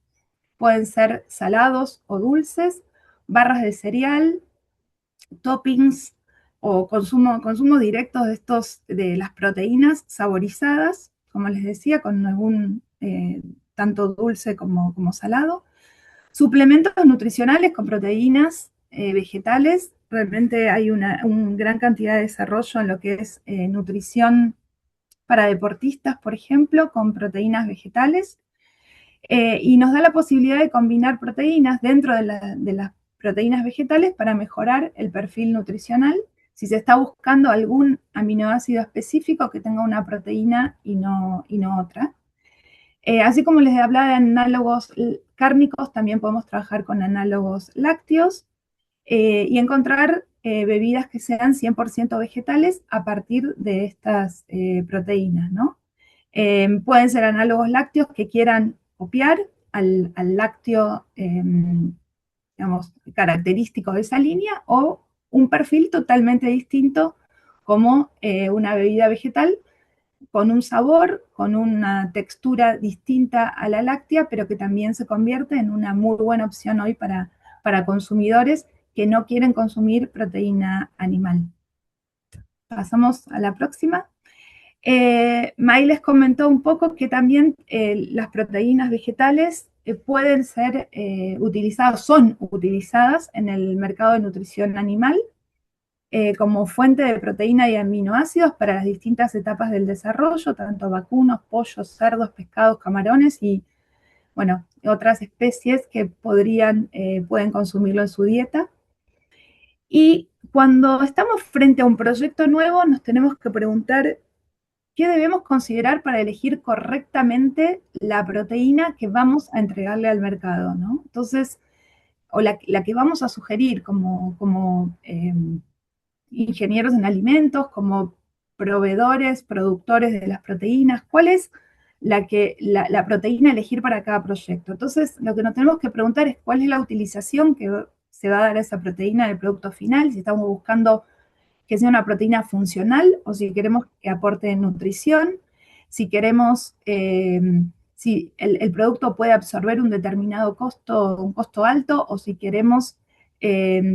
pueden ser salados o dulces, barras de cereal, toppings o consumo directo de las proteínas saborizadas, como les decía, con algún tanto dulce como salado. Suplementos nutricionales con proteínas vegetales. Realmente hay una gran cantidad de desarrollo en lo que es nutrición para deportistas, por ejemplo, con proteínas vegetales. Y nos da la posibilidad de combinar proteínas dentro de las proteínas vegetales para mejorar el perfil nutricional. Si se está buscando algún aminoácido específico que tenga una proteína y no otra. Así como les hablaba de análogos cárnicos, también podemos trabajar con análogos lácteos. y encontrar bebidas que sean 100% vegetales a partir de estas proteínas, ¿no? Pueden ser análogos lácteos que quieran copiar al lácteo, digamos, característico de esa línea, o un perfil totalmente distinto como una bebida vegetal con un sabor, con una textura distinta a la láctea, pero que también se convierte en una muy buena opción hoy para consumidores que no quieren consumir proteína animal. Pasamos a la próxima. May les comentó un poco que también las proteínas vegetales pueden ser utilizadas, son utilizadas en el mercado de nutrición animal como fuente de proteína y aminoácidos para las distintas etapas del desarrollo, tanto vacunos, pollos, cerdos, pescados, camarones y, bueno, otras especies que pueden consumirlo en su dieta. Y cuando estamos frente a un proyecto nuevo, nos tenemos que preguntar qué debemos considerar para elegir correctamente la proteína que vamos a entregarle al mercado, ¿no? Entonces, o la que vamos a sugerir como ingenieros en alimentos, como proveedores, productores de las proteínas, cuál es la proteína a elegir para cada proyecto. Entonces, lo que nos tenemos que preguntar es cuál es la utilización que se va a dar a esa proteína en el producto final, si estamos buscando que sea una proteína funcional o si queremos que aporte nutrición, si queremos, si el producto puede absorber un determinado costo, un costo alto, o si queremos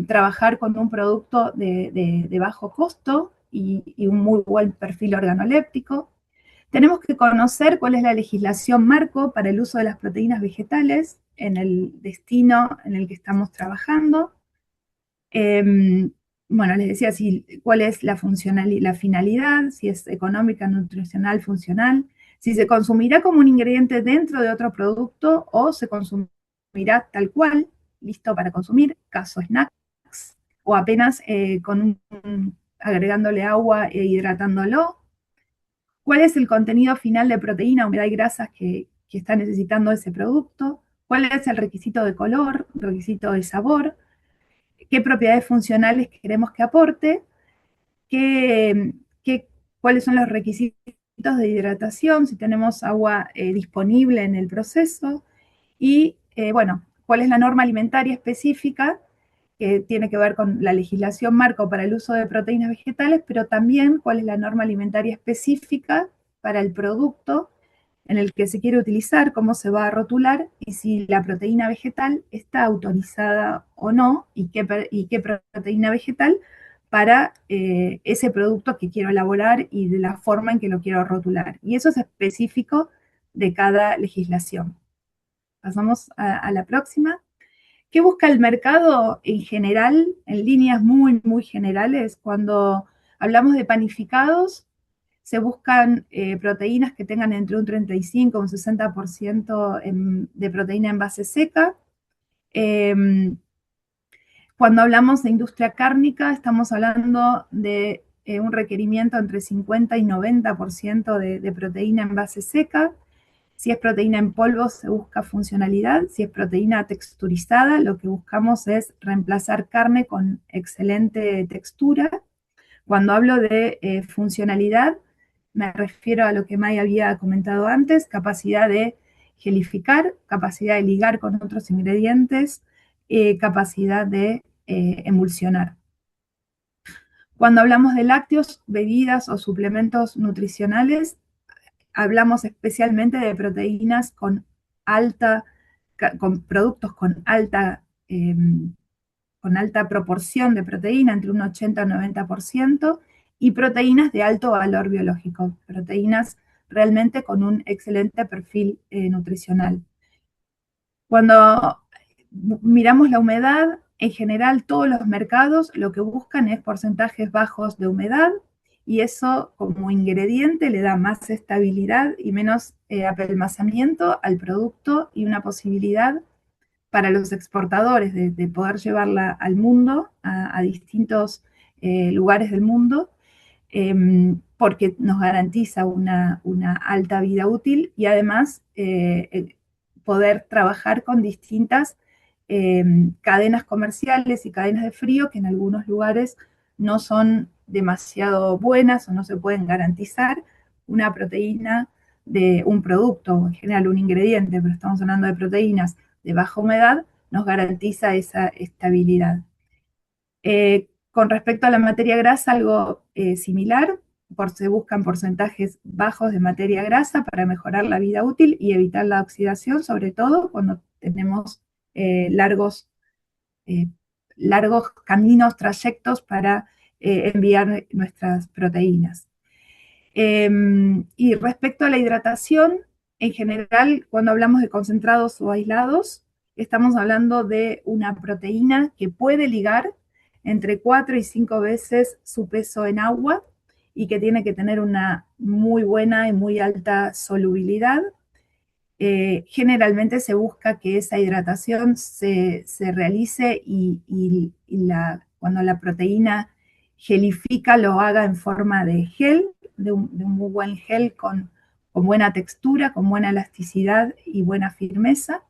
trabajar con un producto de bajo costo y un muy buen perfil organoléptico. Tenemos que conocer cuál es la legislación marco para el uso de las proteínas vegetales en el destino en el que estamos trabajando. Bueno, les decía cuál es la finalidad, si es económica, nutricional, funcional, si se consumirá como un ingrediente dentro de otro producto o se consumirá tal cual, listo para consumir, caso snacks, o apenas agregándole agua e hidratándolo. ¿Cuál es el contenido final de proteína, humedad y grasas que está necesitando ese producto? ¿Cuál es el requisito de color, requisito de sabor? ¿Qué propiedades funcionales queremos que aporte? ¿Cuáles son los requisitos de hidratación? Si tenemos agua disponible en el proceso. Y, bueno, ¿cuál es la norma alimentaria específica que tiene que ver con la legislación marco para el uso de proteínas vegetales, pero también cuál es la norma alimentaria específica para el producto en el que se quiere utilizar, cómo se va a rotular y si la proteína vegetal está autorizada o no, y qué proteína vegetal para ese producto que quiero elaborar y de la forma en que lo quiero rotular. Y eso es específico de cada legislación. Pasamos a la próxima. ¿Qué busca el mercado en general, en líneas muy, muy generales? Cuando hablamos de panificados, se buscan proteínas que tengan entre un 35 y un 60% de proteína en base seca. Cuando hablamos de industria cárnica, estamos hablando de un requerimiento entre 50 y 90% de proteína en base seca. Si es proteína en polvo, se busca funcionalidad. Si es proteína texturizada, lo que buscamos es reemplazar carne con excelente textura. Cuando hablo de funcionalidad, me refiero a lo que May había comentado antes, capacidad de gelificar, capacidad de ligar con otros ingredientes, capacidad de emulsionar. Cuando hablamos de lácteos, bebidas o suplementos nutricionales, hablamos especialmente de proteínas con productos con alta proporción de proteína, entre un 80 y un 90%, y proteínas de alto valor biológico, proteínas realmente con un excelente perfil nutricional. Cuando miramos la humedad, en general todos los mercados lo que buscan es porcentajes bajos de humedad, y eso como ingrediente le da más estabilidad y menos apelmazamiento al producto y una posibilidad para los exportadores de poder llevarla al mundo, a distintos lugares del mundo, porque nos garantiza una alta vida útil y además poder trabajar con distintas cadenas comerciales y cadenas de frío que en algunos lugares no son demasiado buenas o no se pueden garantizar una proteína de un producto, en general un ingrediente, pero estamos hablando de proteínas de baja humedad, nos garantiza esa estabilidad. Con respecto a la materia grasa, algo similar, se buscan porcentajes bajos de materia grasa para mejorar la vida útil y evitar la oxidación, sobre todo cuando tenemos largos, largos caminos, trayectos para enviar nuestras proteínas. Y respecto a la hidratación, en general, cuando hablamos de concentrados o aislados, estamos hablando de una proteína que puede ligar entre 4 y 5 veces su peso en agua y que tiene que tener una muy buena y muy alta solubilidad. Generalmente se busca que esa hidratación se realice cuando la proteína gelifica lo haga en forma de gel, de un muy buen gel con buena textura, con buena elasticidad y buena firmeza.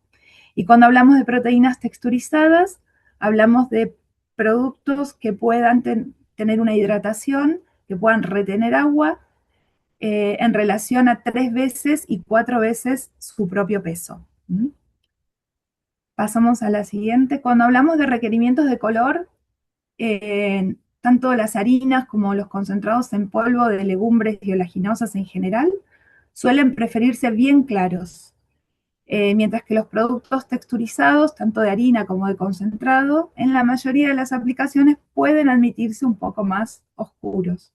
Y cuando hablamos de proteínas texturizadas, hablamos de productos que puedan tener una hidratación, que puedan retener agua en relación a 3 veces y 4 veces su propio peso. Pasamos a la siguiente. Cuando hablamos de requerimientos de color, tanto las harinas como los concentrados en polvo de legumbres y oleaginosas en general suelen preferirse bien claros, mientras que los productos texturizados, tanto de harina como de concentrado, en la mayoría de las aplicaciones pueden admitirse un poco más oscuros.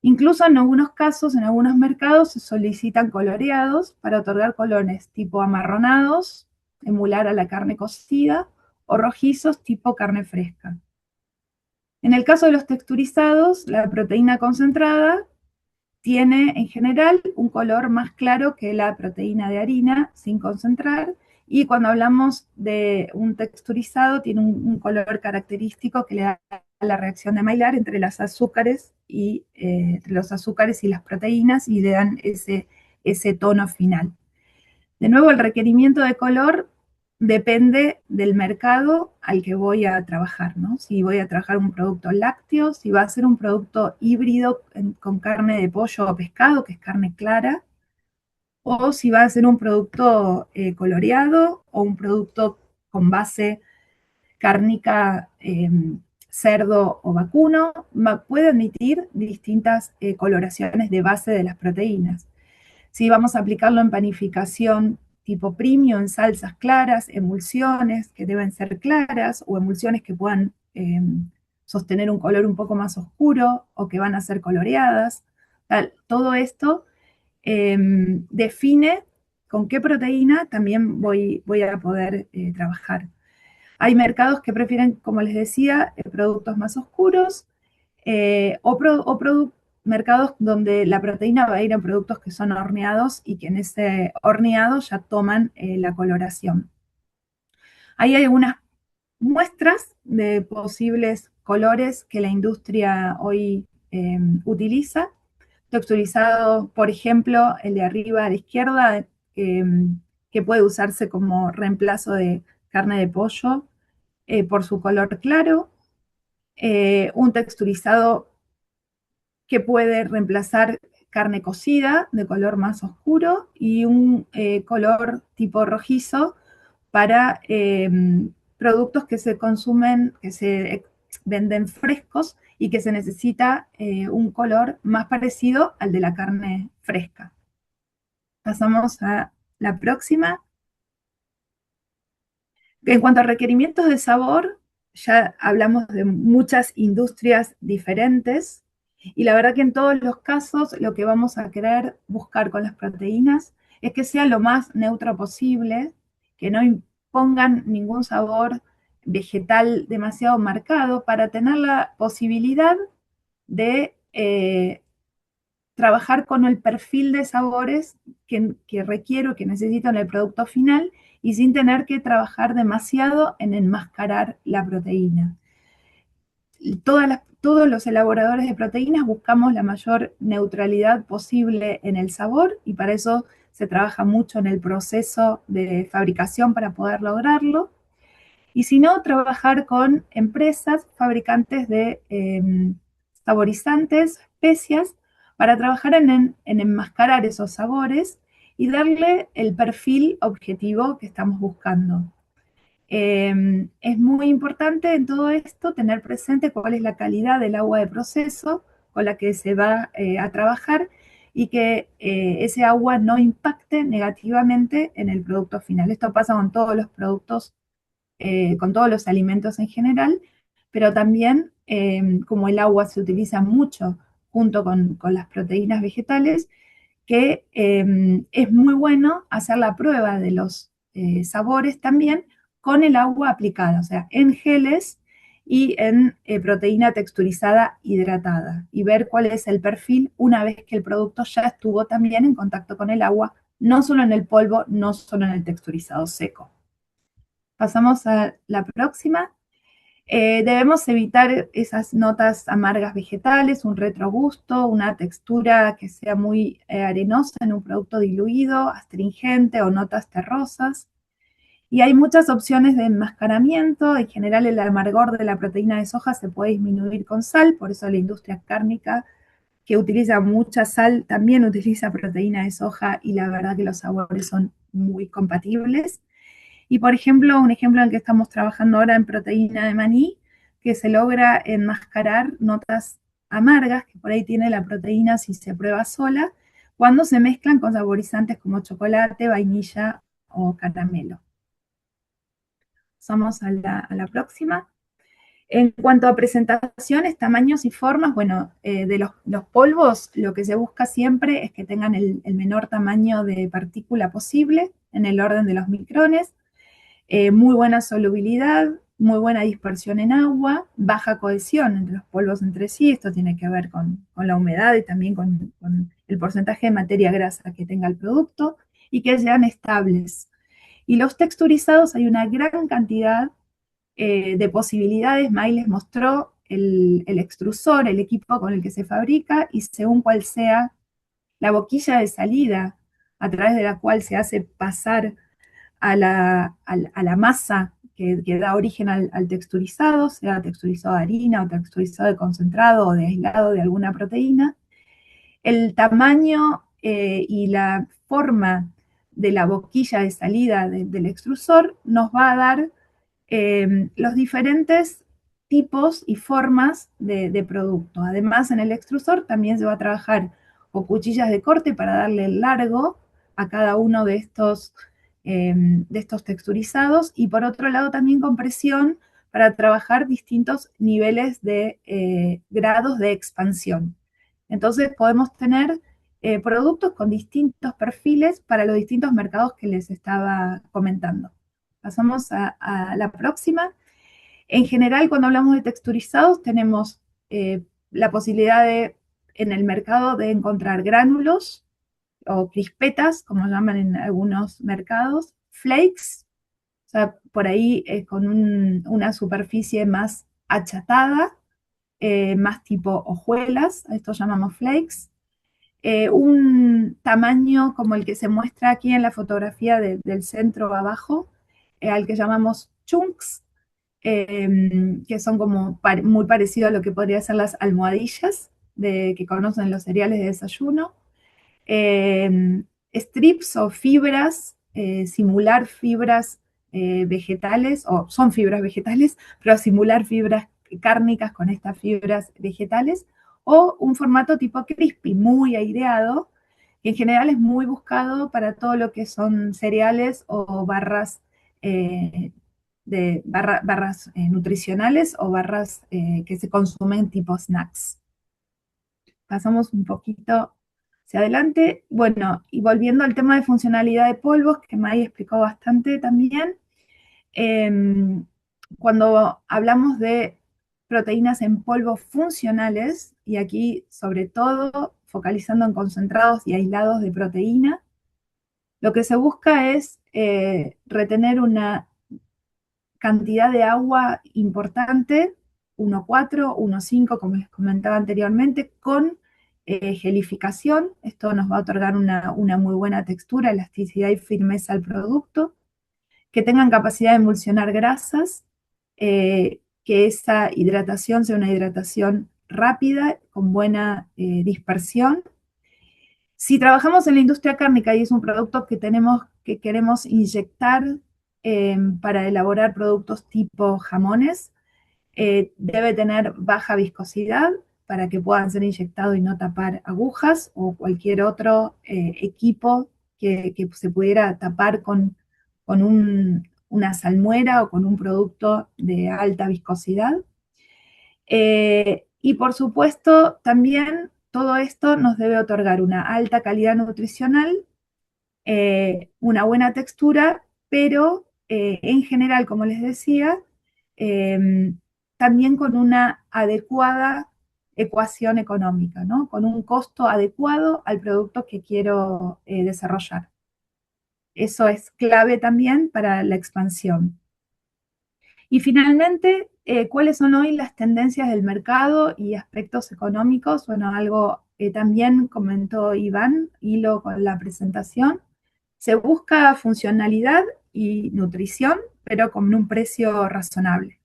Incluso en algunos casos, en algunos mercados, se solicitan coloreados para otorgar colores tipo amarronados, emular a la carne cocida, o rojizos tipo carne fresca. En el caso de los texturizados, la proteína concentrada tiene en general un color más claro que la proteína de harina sin concentrar, y cuando hablamos de un texturizado tiene un color característico que le da la reacción de Maillard entre los azúcares y las proteínas y le dan ese tono final. De nuevo, el requerimiento de color depende del mercado al que voy a trabajar, ¿no? Si voy a trabajar un producto lácteo, si va a ser un producto híbrido con carne de pollo o pescado, que es carne clara, o si va a ser un producto coloreado o un producto con base cárnica, cerdo o vacuno, puede admitir distintas coloraciones de base de las proteínas. Si vamos a aplicarlo en panificación tipo premium, en salsas claras, emulsiones que deben ser claras o emulsiones que puedan sostener un color un poco más oscuro o que van a ser coloreadas. Todo esto define con qué proteína también voy a poder trabajar. Hay mercados que prefieren, como les decía, productos más oscuros o mercados donde la proteína va a ir en productos que son horneados y que en ese horneado ya toman la coloración. Ahí hay algunas muestras de posibles colores que la industria hoy utiliza. Texturizado, por ejemplo, el de arriba a la izquierda, que puede usarse como reemplazo de carne de pollo por su color claro. Un texturizado que puede reemplazar carne cocida de color más oscuro y un color tipo rojizo para productos que se consumen, que se venden frescos y que se necesita un color más parecido al de la carne fresca. Pasamos a la próxima. En cuanto a requerimientos de sabor, ya hablamos de muchas industrias diferentes y la verdad que en todos los casos lo que vamos a querer buscar con las proteínas es que sea lo más neutro posible, que no impongan ningún sabor vegetal demasiado marcado para tener la posibilidad de trabajar con el perfil de sabores que requiero, que necesito en el producto final y sin tener que trabajar demasiado en enmascarar la proteína. Todos los elaboradores de proteínas buscamos la mayor neutralidad posible en el sabor y para eso se trabaja mucho en el proceso de fabricación para poder lograrlo. y si no, trabajar con empresas fabricantes de saborizantes, especias, para trabajar en enmascarar esos sabores y darle el perfil objetivo que estamos buscando. Es muy importante en todo esto tener presente cuál es la calidad del agua de proceso con la que se va a trabajar y que ese agua no impacte negativamente en el producto final. Esto pasa con todos los productos, con todos los alimentos en general, pero también como el agua se utiliza mucho junto con las proteínas vegetales, que es muy bueno hacer la prueba de los sabores también con el agua aplicada, o sea, en geles y en proteína texturizada hidratada, y ver cuál es el perfil una vez que el producto ya estuvo también en contacto con el agua, no solo en el polvo, no solo en el texturizado seco. Pasamos a la próxima. Debemos evitar esas notas amargas vegetales, un retrogusto, una textura que sea muy arenosa en un producto diluido, astringente o notas terrosas. Y hay muchas opciones de enmascaramiento. En general, el amargor de la proteína de soja se puede disminuir con sal, por eso la industria cárnica, que utiliza mucha sal, también utiliza proteína de soja, y la verdad que los sabores son muy compatibles. Y por ejemplo, un ejemplo en el que estamos trabajando ahora en proteína de maní, que se logra enmascarar notas amargas que por ahí tiene la proteína si se prueba sola, cuando se mezclan con saborizantes como chocolate, vainilla o caramelo. Pasamos a la próxima. En cuanto a presentaciones, tamaños y formas, bueno, de los polvos, lo que se busca siempre es que tengan el menor tamaño de partícula posible, en el orden de los micrones. Muy buena solubilidad, muy buena dispersión en agua, baja cohesión entre los polvos entre sí. Esto tiene que ver con la humedad y también con el porcentaje de materia grasa que tenga el producto, y que sean estables. Y los texturizados, hay una gran cantidad de posibilidades. May les mostró el extrusor, el equipo con el que se fabrica, y según cuál sea la boquilla de salida a través de la cual se hace pasar a la masa que da origen al texturizado, sea texturizado de harina o texturizado de concentrado o de aislado de alguna proteína. El tamaño y la forma de la boquilla de salida del extrusor nos va a dar los diferentes tipos y formas de producto. Además, en el extrusor también se va a trabajar con cuchillas de corte para darle el largo a cada uno de estos texturizados, y por otro lado también con presión para trabajar distintos niveles de grados de expansión. Entonces podemos tener productos con distintos perfiles para los distintos mercados que les estaba comentando. Pasamos a la próxima. En general, cuando hablamos de texturizados, tenemos la posibilidad en el mercado de encontrar gránulos o crispetas, como llaman en algunos mercados, flakes, o sea, por ahí con una superficie más achatada, más tipo hojuelas, a esto llamamos flakes. Un tamaño como el que se muestra aquí en la fotografía del centro abajo, al que llamamos chunks, que son como muy parecidos a lo que podrían ser las almohadillas que conocen los cereales de desayuno. Strips o fibras, simular fibras vegetales, o son fibras vegetales, pero simular fibras cárnicas con estas fibras vegetales, o un formato tipo crispy, muy aireado, que en general es muy buscado para todo lo que son cereales o barras barras nutricionales o barras que se consumen tipo snacks. Pasamos un poquito hacia adelante. Bueno, y volviendo al tema de funcionalidad de polvos, que May explicó bastante también, cuando hablamos de proteínas en polvo funcionales, y aquí sobre todo focalizando en concentrados y aislados de proteína, lo que se busca es retener una cantidad de agua importante, 1,4, 1,5, como les comentaba anteriormente, con gelificación. Esto nos va a otorgar una muy buena textura, elasticidad y firmeza al producto. Que tengan capacidad de emulsionar grasas, que esa hidratación sea una hidratación rápida, con buena dispersión. Si trabajamos en la industria cárnica y es un producto que queremos inyectar para elaborar productos tipo jamones, debe tener baja viscosidad para que puedan ser inyectados y no tapar agujas o cualquier otro equipo que se pudiera tapar con una salmuera o con un producto de alta viscosidad. Y por supuesto, también todo esto nos debe otorgar una alta calidad nutricional, una buena textura, pero en general, como les decía, también con una adecuada ecuación económica, ¿no? Con un costo adecuado al producto que quiero desarrollar. Eso es clave también para la expansión. Y finalmente, ¿cuáles son hoy las tendencias del mercado y aspectos económicos? Bueno, algo que también comentó Iván, hilo con la presentación. Se busca funcionalidad y nutrición, pero con un precio razonable.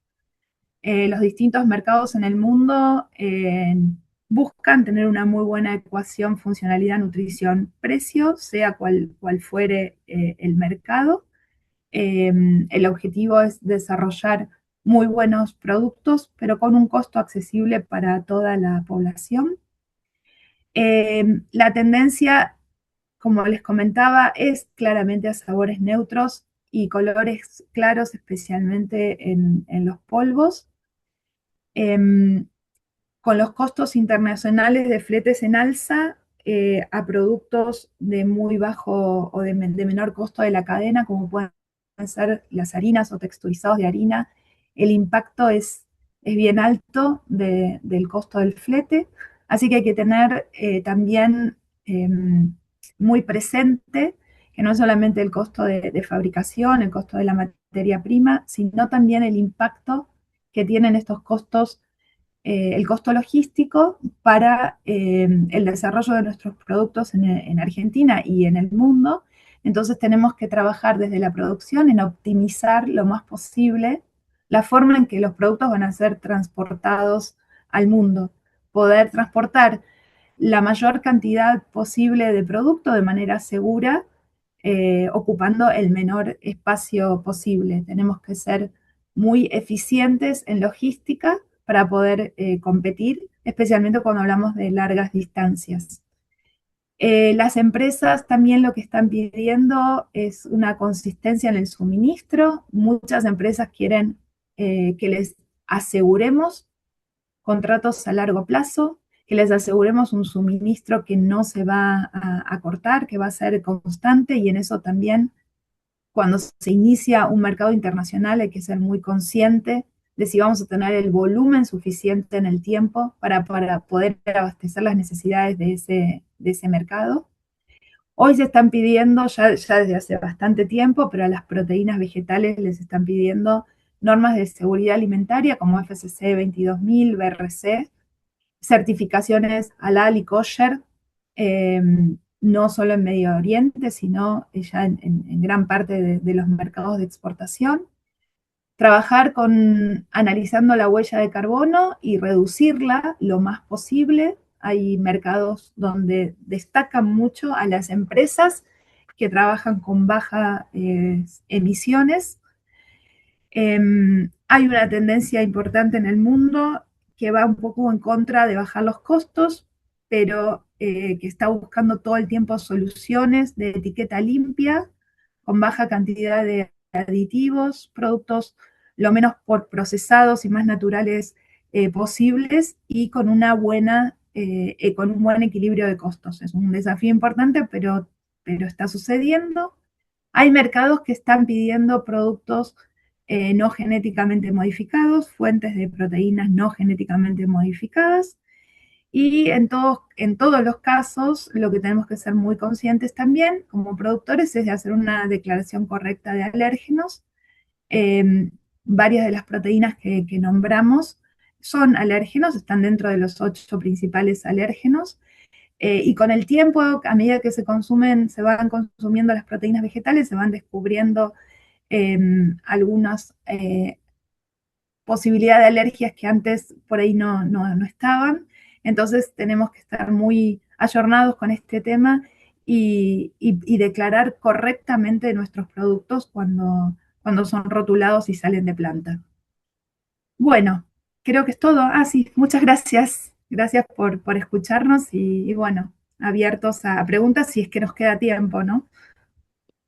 Los distintos mercados en el mundo buscan tener una muy buena ecuación funcionalidad, nutrición, precio, sea cual fuere el mercado. El objetivo es desarrollar muy buenos productos, pero con un costo accesible para toda la población. La tendencia, como les comentaba, es claramente a sabores neutros y colores claros, especialmente en los polvos. Con los costos internacionales de fletes en alza a productos de muy bajo o de menor costo de la cadena, como pueden ser las harinas o texturizados de harina, el impacto es bien alto del costo del flete, así que hay que tener también muy presente que no es solamente el costo de fabricación, el costo de la materia prima, sino también el impacto que tienen estos costos, el costo logístico para el desarrollo de nuestros productos en Argentina y en el mundo. Entonces tenemos que trabajar desde la producción en optimizar lo más posible la forma en que los productos van a ser transportados al mundo. Poder transportar la mayor cantidad posible de producto de manera segura, ocupando el menor espacio posible. Tenemos que ser muy eficientes en logística para poder competir, especialmente cuando hablamos de largas distancias. Las empresas también lo que están pidiendo es una consistencia en el suministro. Muchas empresas quieren que les aseguremos contratos a largo plazo, que les aseguremos un suministro que no se va a cortar, que va a ser constante, y en eso también, cuando se inicia un mercado internacional, hay que ser muy consciente de si vamos a tener el volumen suficiente en el tiempo para poder abastecer las necesidades de ese mercado. Hoy se están pidiendo, ya desde hace bastante tiempo, pero a las proteínas vegetales les están pidiendo normas de seguridad alimentaria como FSC 22000, BRC, certificaciones halal y kosher, no solo en Medio Oriente, sino ya en gran parte de los mercados de exportación. Trabajar analizando la huella de carbono y reducirla lo más posible. Hay mercados donde destacan mucho a las empresas que trabajan con bajas emisiones. Hay una tendencia importante en el mundo que va un poco en contra de bajar los costos, pero que está buscando todo el tiempo soluciones de etiqueta limpia, con baja cantidad de aditivos, productos lo menos por procesados y más naturales posibles, y con un buen equilibrio de costos. Es un desafío importante, pero está sucediendo. Hay mercados que están pidiendo productos no genéticamente modificados, fuentes de proteínas no genéticamente modificadas, y en todos los casos lo que tenemos que ser muy conscientes también como productores es de hacer una declaración correcta de alérgenos. Varias de las proteínas que nombramos son alérgenos, están dentro de los 8 principales alérgenos, y con el tiempo, a medida que se van consumiendo las proteínas vegetales, se van descubriendo algunos posibilidad de alergias que antes por ahí no estaban. Entonces tenemos que estar muy ayornados con este tema y declarar correctamente nuestros productos cuando son rotulados y salen de planta. Bueno, creo que es todo. Ah, sí, muchas gracias. Gracias por escucharnos y bueno, abiertos a preguntas si es que nos queda tiempo, ¿no?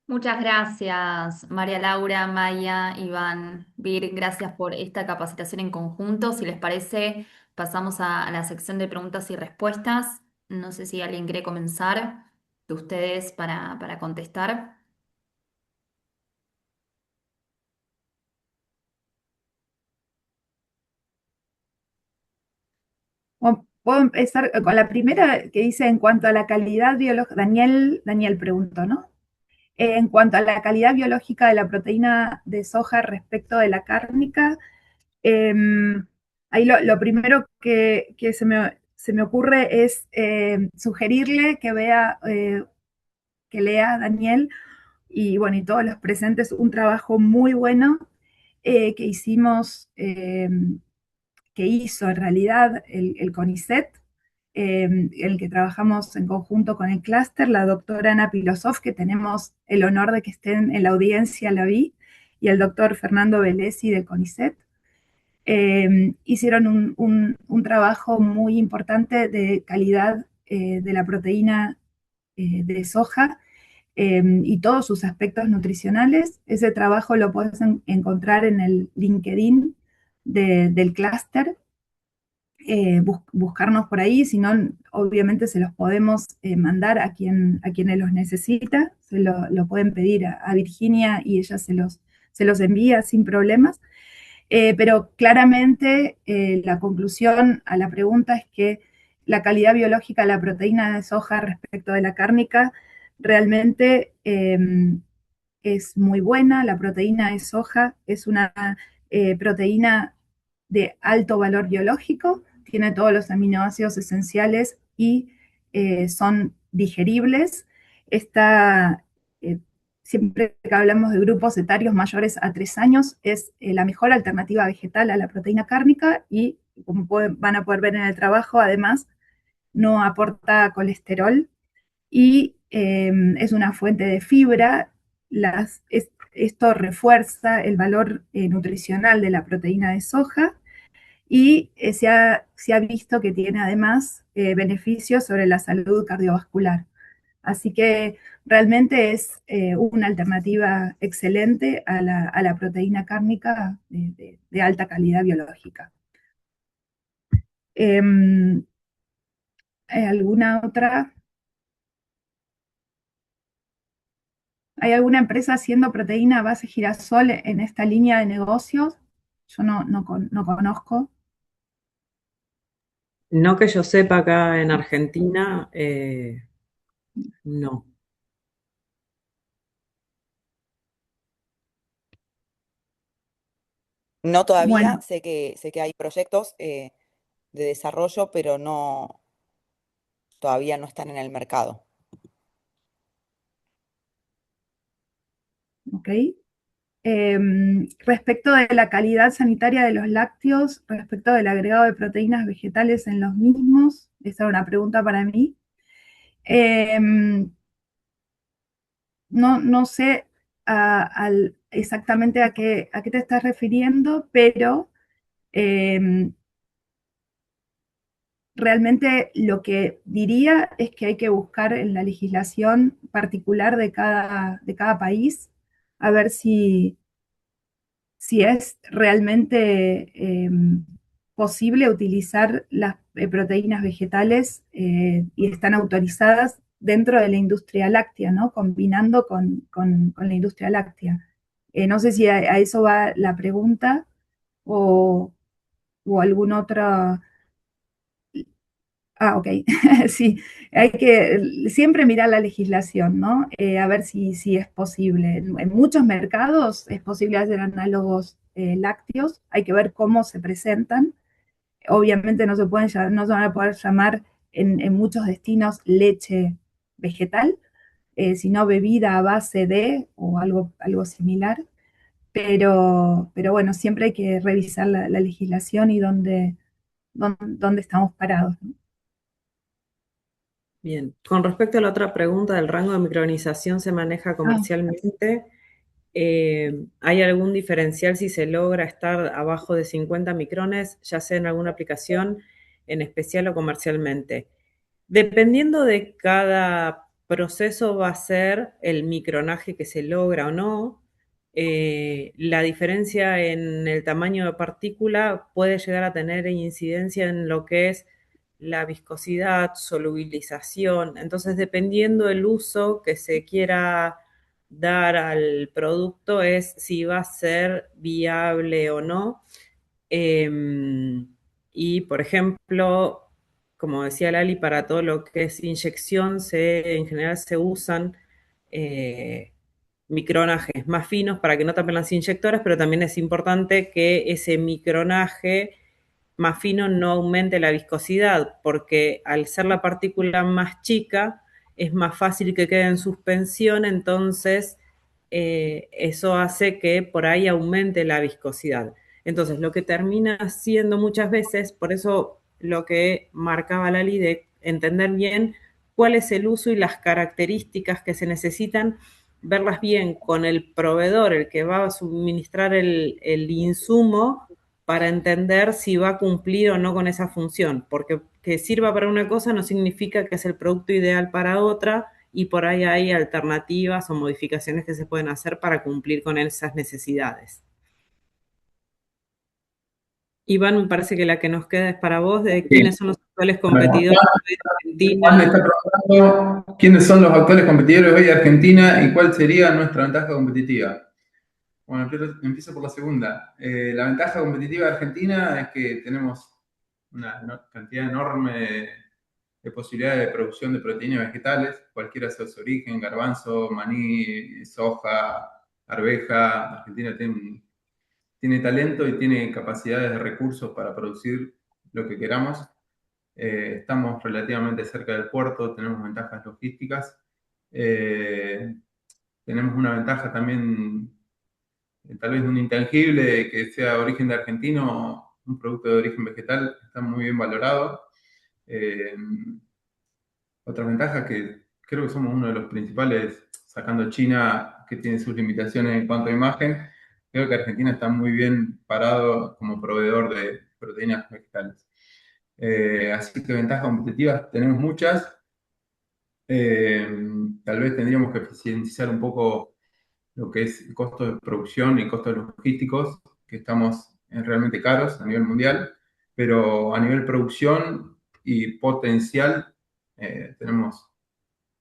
Muchas gracias, María Laura, Maya, Iván, Vir, gracias por esta capacitación en conjunto. Si les parece, pasamos a la sección de preguntas y respuestas. No sé si alguien quiere comenzar de ustedes para contestar. Puedo empezar con la primera que dice en cuanto a la calidad biológica. Daniel preguntó, ¿no? En cuanto a la calidad biológica de la proteína de soja respecto de la cárnica, eh, ahí lo primero que se me ocurre es sugerirle que lea Daniel y bueno, y todos los presentes, un trabajo muy bueno que hicimos, que hizo en realidad el CONICET, el que trabajamos en conjunto con el clúster, la doctora Ana Pilosov, que tenemos el honor de que estén en la audiencia, la vi, y el doctor Fernando Velesi del CONICET. Hicieron un trabajo muy importante de calidad de la proteína de soja y todos sus aspectos nutricionales. Ese trabajo lo puedes encontrar en el LinkedIn del clúster. Buscarnos por ahí, si no, obviamente se los podemos mandar a quienes los necesita, lo pueden pedir a Virginia y ella se los envía sin problemas. Pero claramente la conclusión a la pregunta es que la calidad biológica de la proteína de soja respecto de la cárnica realmente es muy buena. La proteína de soja es una proteína de alto valor biológico, tiene todos los aminoácidos esenciales y son digeribles. Esta, siempre que hablamos de grupos etarios mayores a 3 años, es la mejor alternativa vegetal a la proteína cárnica y, como van a poder ver en el trabajo, además no aporta colesterol y es una fuente de fibra. Esto refuerza el valor nutricional de la proteína de soja y se ha visto que tiene además beneficios sobre la salud cardiovascular. Así que realmente es una alternativa excelente a la proteína cárnica de alta calidad biológica. ¿Alguna otra? ¿Hay alguna empresa haciendo proteína a base girasol en esta línea de negocios? Yo no conozco. No que yo sepa acá en Argentina, no. No todavía, Bueno, sé que hay proyectos de desarrollo, pero no, todavía no están en el mercado. ok. Respecto de la calidad sanitaria de los lácteos, respecto del agregado de proteínas vegetales en los mismos, esa era una pregunta para mí. No sé exactamente a qué te estás refiriendo, pero realmente lo que diría es que hay que buscar en la legislación particular de cada país a ver si es realmente posible utilizar las proteínas vegetales y están autorizadas dentro de la industria láctea, ¿no? Combinando con la industria láctea. No sé si a eso va la pregunta o algún otro. Ah, ok. Sí, hay que siempre mirar la legislación, ¿no? A ver si es posible. En muchos mercados es posible hacer análogos lácteos, hay que ver cómo se presentan. Obviamente no se van a poder llamar en muchos destinos leche vegetal, sino bebida a base de o algo similar. pero bueno, siempre hay que revisar la legislación y dónde estamos parados, ¿no? Bien, con respecto a la otra pregunta del rango de micronización se maneja Ah, comercialmente. ¿Hay algún diferencial si se logra estar abajo de 50 micrones, ya sea en alguna aplicación en especial o comercialmente? Dependiendo de cada proceso va a ser el micronaje que se logra o no. La diferencia en el tamaño de partícula puede llegar a tener incidencia en lo que es la viscosidad, solubilización. Entonces, dependiendo del uso que se quiera dar al producto, es si va a ser viable o no. Y, por ejemplo, como decía Lali, para todo lo que es inyección, en general se usan eh, micronajes más finos para que no tapen las inyectoras, pero también es importante que ese micronaje más fino no aumente la viscosidad, porque al ser la partícula más chica, es más fácil que quede en suspensión, entonces eso hace que por ahí aumente la viscosidad. Entonces, lo que termina haciendo muchas veces, por eso lo que marcaba Lali de entender bien cuál es el uso y las características que se necesitan, verlas bien con el proveedor, el que va a suministrar el insumo, para entender si va a cumplir o no con esa función, porque que sirva para una cosa no significa que es el producto ideal para otra, y por ahí hay alternativas o modificaciones que se pueden hacer para cumplir con esas necesidades. Iván, me parece que la que nos queda es para vos, de Sí. quiénes son los actuales Bueno, competidores de Juan me Argentina. está preguntando quiénes son los actuales competidores hoy de Argentina y cuál sería nuestra ventaja competitiva. Bueno, empiezo por la segunda. La ventaja competitiva de Argentina es que tenemos una cantidad enorme de posibilidades de producción de proteínas vegetales, cualquiera sea su origen, garbanzo, maní, soja, arveja. Argentina tiene talento y tiene capacidades de recursos para producir lo que queramos. Estamos relativamente cerca del puerto, tenemos ventajas logísticas. Tenemos una ventaja también, tal vez un intangible, de que sea de origen de argentino, un producto de origen vegetal, está muy bien valorado. Eh, Otra ventaja que creo que somos uno de los principales, sacando China, que tiene sus limitaciones en cuanto a imagen, creo que Argentina está muy bien parado como proveedor de proteínas vegetales. Así que ventajas competitivas tenemos muchas. Eh, Tal vez tendríamos que eficientizar un poco lo que es el costo de producción y costos logísticos, que estamos realmente caros a nivel mundial, pero a nivel producción y potencial tenemos,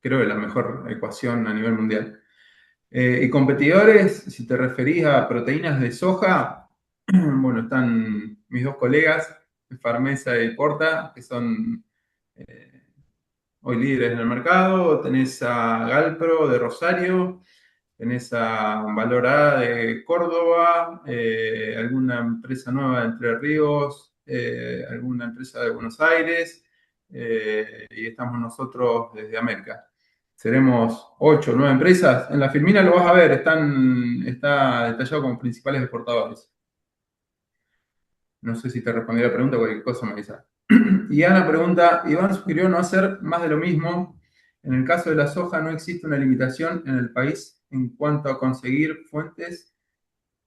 creo que la mejor ecuación a nivel mundial. Y competidores, si te referís a proteínas de soja, bueno, están mis dos colegas, Farmesa y Porta, que son hoy líderes en el mercado. Tenés a Galpro de Rosario, tenés a Valorada de Córdoba, alguna empresa nueva de Entre Ríos, alguna empresa de Buenos Aires, y estamos nosotros desde América. Seremos 8 o 9 empresas. En la Filmina lo vas a ver, está detallado como principales exportadores. No sé si te respondí la pregunta, cualquier cosa me avisa. Y Ana pregunta, Iván sugirió no hacer más de lo mismo. En el caso de la soja no existe una limitación en el país en cuanto a conseguir fuentes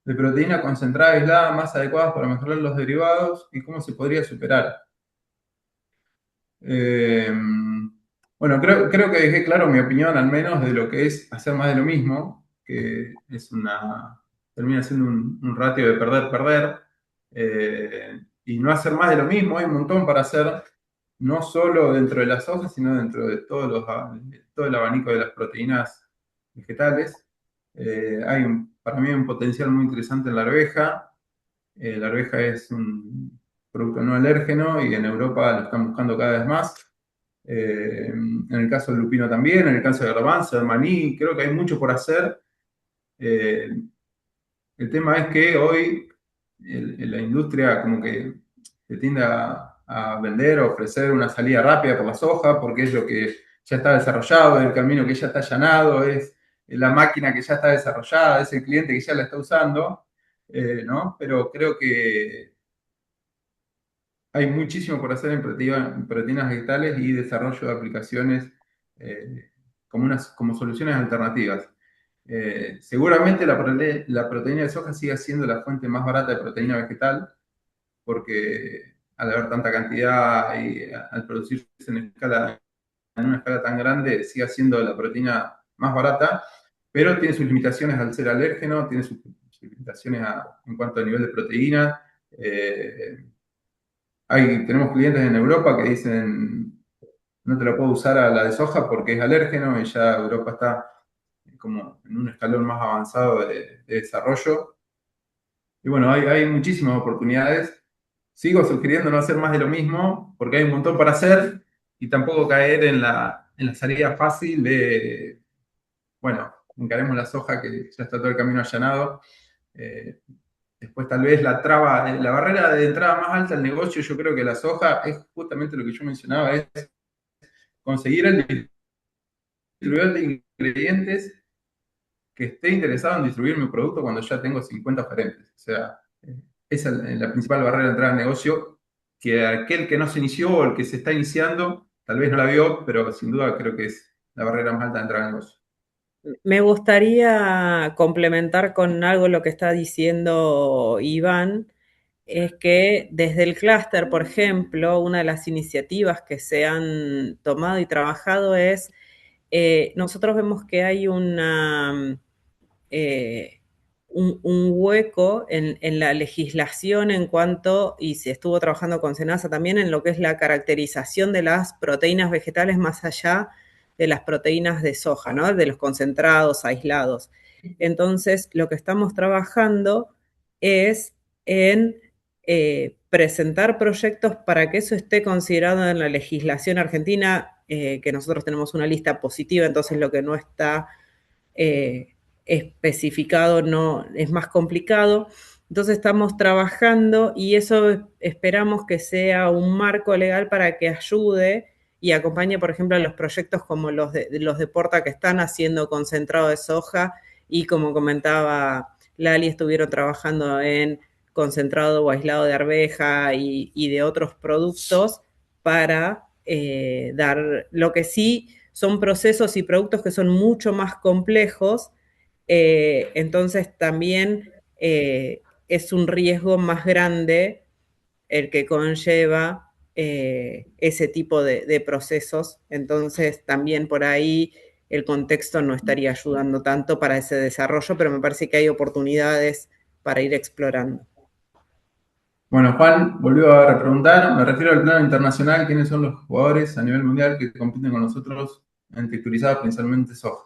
de proteína concentrada aislada más adecuadas para mejorar los derivados y cómo se podría superar. Eh, bueno, creo que dejé claro mi opinión al menos de lo que es hacer más de lo mismo, que termina siendo un ratio de perder-perder. Y no hacer más de lo mismo, hay un montón para hacer, no solo dentro de las hojas, sino dentro de todo el abanico de las proteínas vegetales. Para mí hay un potencial muy interesante en la arveja. La arveja es un producto no alérgeno y en Europa lo están buscando cada vez más. En el caso del lupino también, en el caso de garbanzo, de maní, creo que hay mucho por hacer. Eh, el tema es que hoy la industria como que se tiende a vender o ofrecer una salida rápida por la soja, porque es lo que ya está desarrollado, el camino que ya está allanado, es la máquina que ya está desarrollada, es el cliente que ya la está usando, ¿no? Pero creo que hay muchísimo por hacer en proteínas vegetales y desarrollo de aplicaciones como soluciones alternativas. Seguramente la proteína de soja sigue siendo la fuente más barata de proteína vegetal, porque al haber tanta cantidad y al producirse en una escala tan grande, sigue siendo la proteína más barata, pero tiene sus limitaciones al ser alérgeno, tiene sus limitaciones en cuanto al nivel de proteína. Tenemos clientes en Europa que dicen, no te lo puedo usar a la de soja porque es alérgeno y ya Europa está como en un escalón más avanzado de desarrollo. Y bueno, hay muchísimas oportunidades. Sigo sugiriendo no hacer más de lo mismo porque hay un montón para hacer y tampoco caer en la salida fácil de, bueno, encaremos la soja que ya está todo el camino allanado. Eh, Después tal vez la barrera de entrada más alta al negocio, yo creo que la soja es justamente lo que yo mencionaba, es conseguir el distribuidor de ingredientes que esté interesado en distribuir mi producto cuando ya tengo 50 oferentes. O sea, esa es la principal barrera de entrada al negocio, que aquel que no se inició o el que se está iniciando, tal vez no la vio, pero sin duda creo que es la barrera más alta de entrada al negocio. Me gustaría complementar con algo lo que está diciendo Iván, es que desde el clúster, por ejemplo, una de las iniciativas que se han tomado y trabajado es, nosotros vemos que hay eh, un hueco en la legislación en cuanto, y se estuvo trabajando con SENASA también, en lo que es la caracterización de las proteínas vegetales más allá de las proteínas de soja, ¿no? De los concentrados, aislados. Entonces, lo que estamos trabajando es en presentar proyectos para que eso esté considerado en la legislación argentina, que nosotros tenemos una lista positiva, entonces lo que no está eh, especificado no es más complicado. Entonces estamos trabajando y eso esperamos que sea un marco legal para que ayude y acompañe, por ejemplo, a los proyectos como los de Porta que están haciendo concentrado de soja y como comentaba Lali, estuvieron trabajando en concentrado o aislado de arveja y de otros productos para dar lo que sí son procesos y productos que son mucho más complejos, entonces también es un riesgo más grande el que conlleva ese tipo de procesos, entonces también por ahí el contexto no estaría ayudando tanto para ese desarrollo, pero me parece que hay oportunidades para ir explorando. Bueno, Juan volvió a repreguntar, me refiero al plano internacional, ¿quiénes son los jugadores a nivel mundial que compiten con nosotros en texturizados, principalmente soja?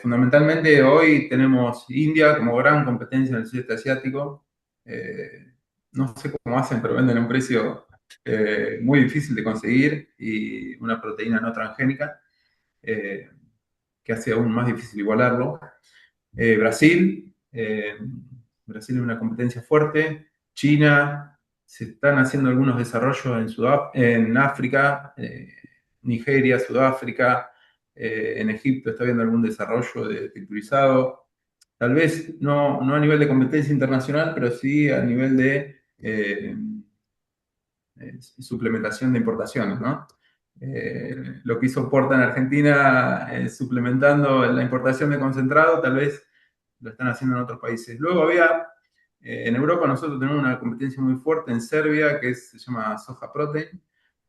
Fundamentalmente hoy tenemos India como gran competencia en el sudeste asiático. Eh, no sé cómo hacen, pero venden a un precio muy difícil de conseguir y una proteína no transgénica, eh, que hace aún más difícil igualarlo. Brasil es una competencia fuerte. China, se están haciendo algunos desarrollos en África, Nigeria, Sudáfrica, en Egipto está habiendo algún desarrollo de texturizado. Tal vez no a nivel de competencia internacional, pero sí a nivel de suplementación de importaciones, ¿no? Lo que hizo Porta en Argentina suplementando la importación de concentrado, tal vez lo están haciendo en otros países. Luego en Europa nosotros tenemos una competencia muy fuerte en Serbia, se llama Soja Protein,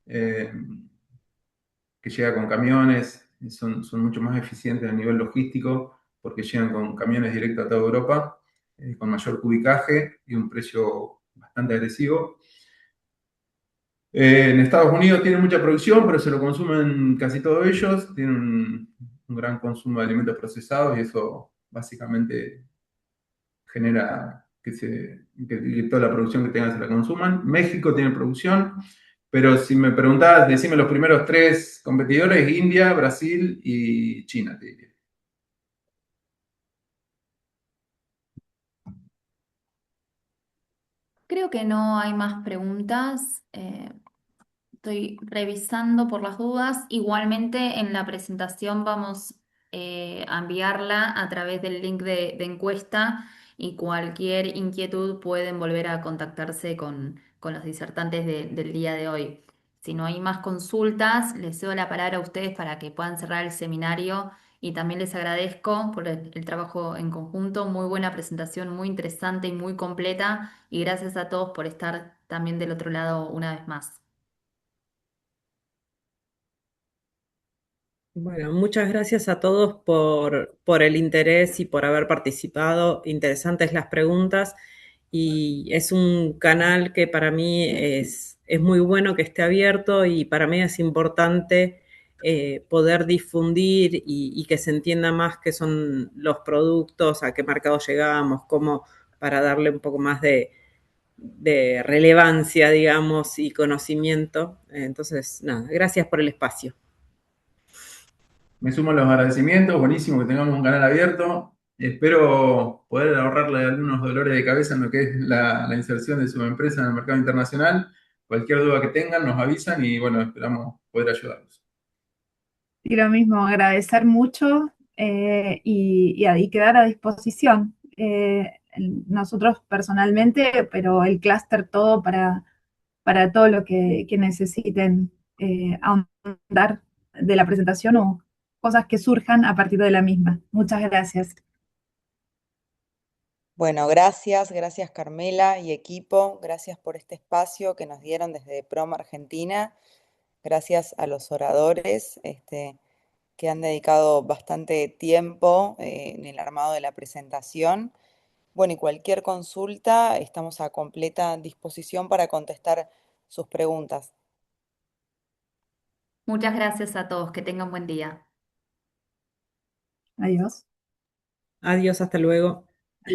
eh, que llega con camiones, son mucho más eficientes a nivel logístico, porque llegan con camiones directos a toda Europa, con mayor cubicaje y un precio bastante agresivo. En Estados Unidos tienen mucha producción, pero se lo consumen casi todos ellos. Tienen un gran consumo de alimentos procesados y eso básicamente genera que toda la producción que tengan se la consuman. México tiene producción, pero si me preguntás, decime los primeros tres competidores: India, Brasil y China, te diría. Creo que no hay más preguntas. Estoy revisando por las dudas. Igualmente en la presentación vamos a enviarla a través del link de encuesta y cualquier inquietud pueden volver a contactarse con los disertantes del día de hoy. Si no hay más consultas, les cedo la palabra a ustedes para que puedan cerrar el seminario y también les agradezco por el trabajo en conjunto. Muy buena presentación, muy interesante y muy completa y gracias a todos por estar también del otro lado una vez más. Bueno, muchas gracias a todos por el interés y por haber participado. Interesantes las preguntas y es un canal que para mí es muy bueno que esté abierto y para mí es importante poder difundir y que se entienda más qué son los productos, a qué mercado llegamos, cómo para darle un poco más de relevancia, digamos, y conocimiento. Entonces, nada, gracias por el espacio. Me sumo a los agradecimientos, buenísimo que tengamos un canal abierto. Espero poder ahorrarle algunos dolores de cabeza en lo que es la inserción de su empresa en el mercado internacional. Cualquier duda que tengan, nos avisan y bueno, esperamos poder ayudarlos. Y lo mismo, agradecer mucho y quedar a disposición. Nosotros personalmente, pero el clúster todo para todo lo que necesiten ahondar de la presentación o cosas que surjan a partir de la misma. Muchas gracias. Bueno, gracias Carmela y equipo, gracias por este espacio que nos dieron desde Prom Argentina, gracias a los oradores que han dedicado bastante tiempo en el armado de la presentación. Bueno, y cualquier consulta, estamos a completa disposición para contestar sus preguntas. Muchas gracias a todos, que tengan buen día. Adiós. Adiós, hasta luego.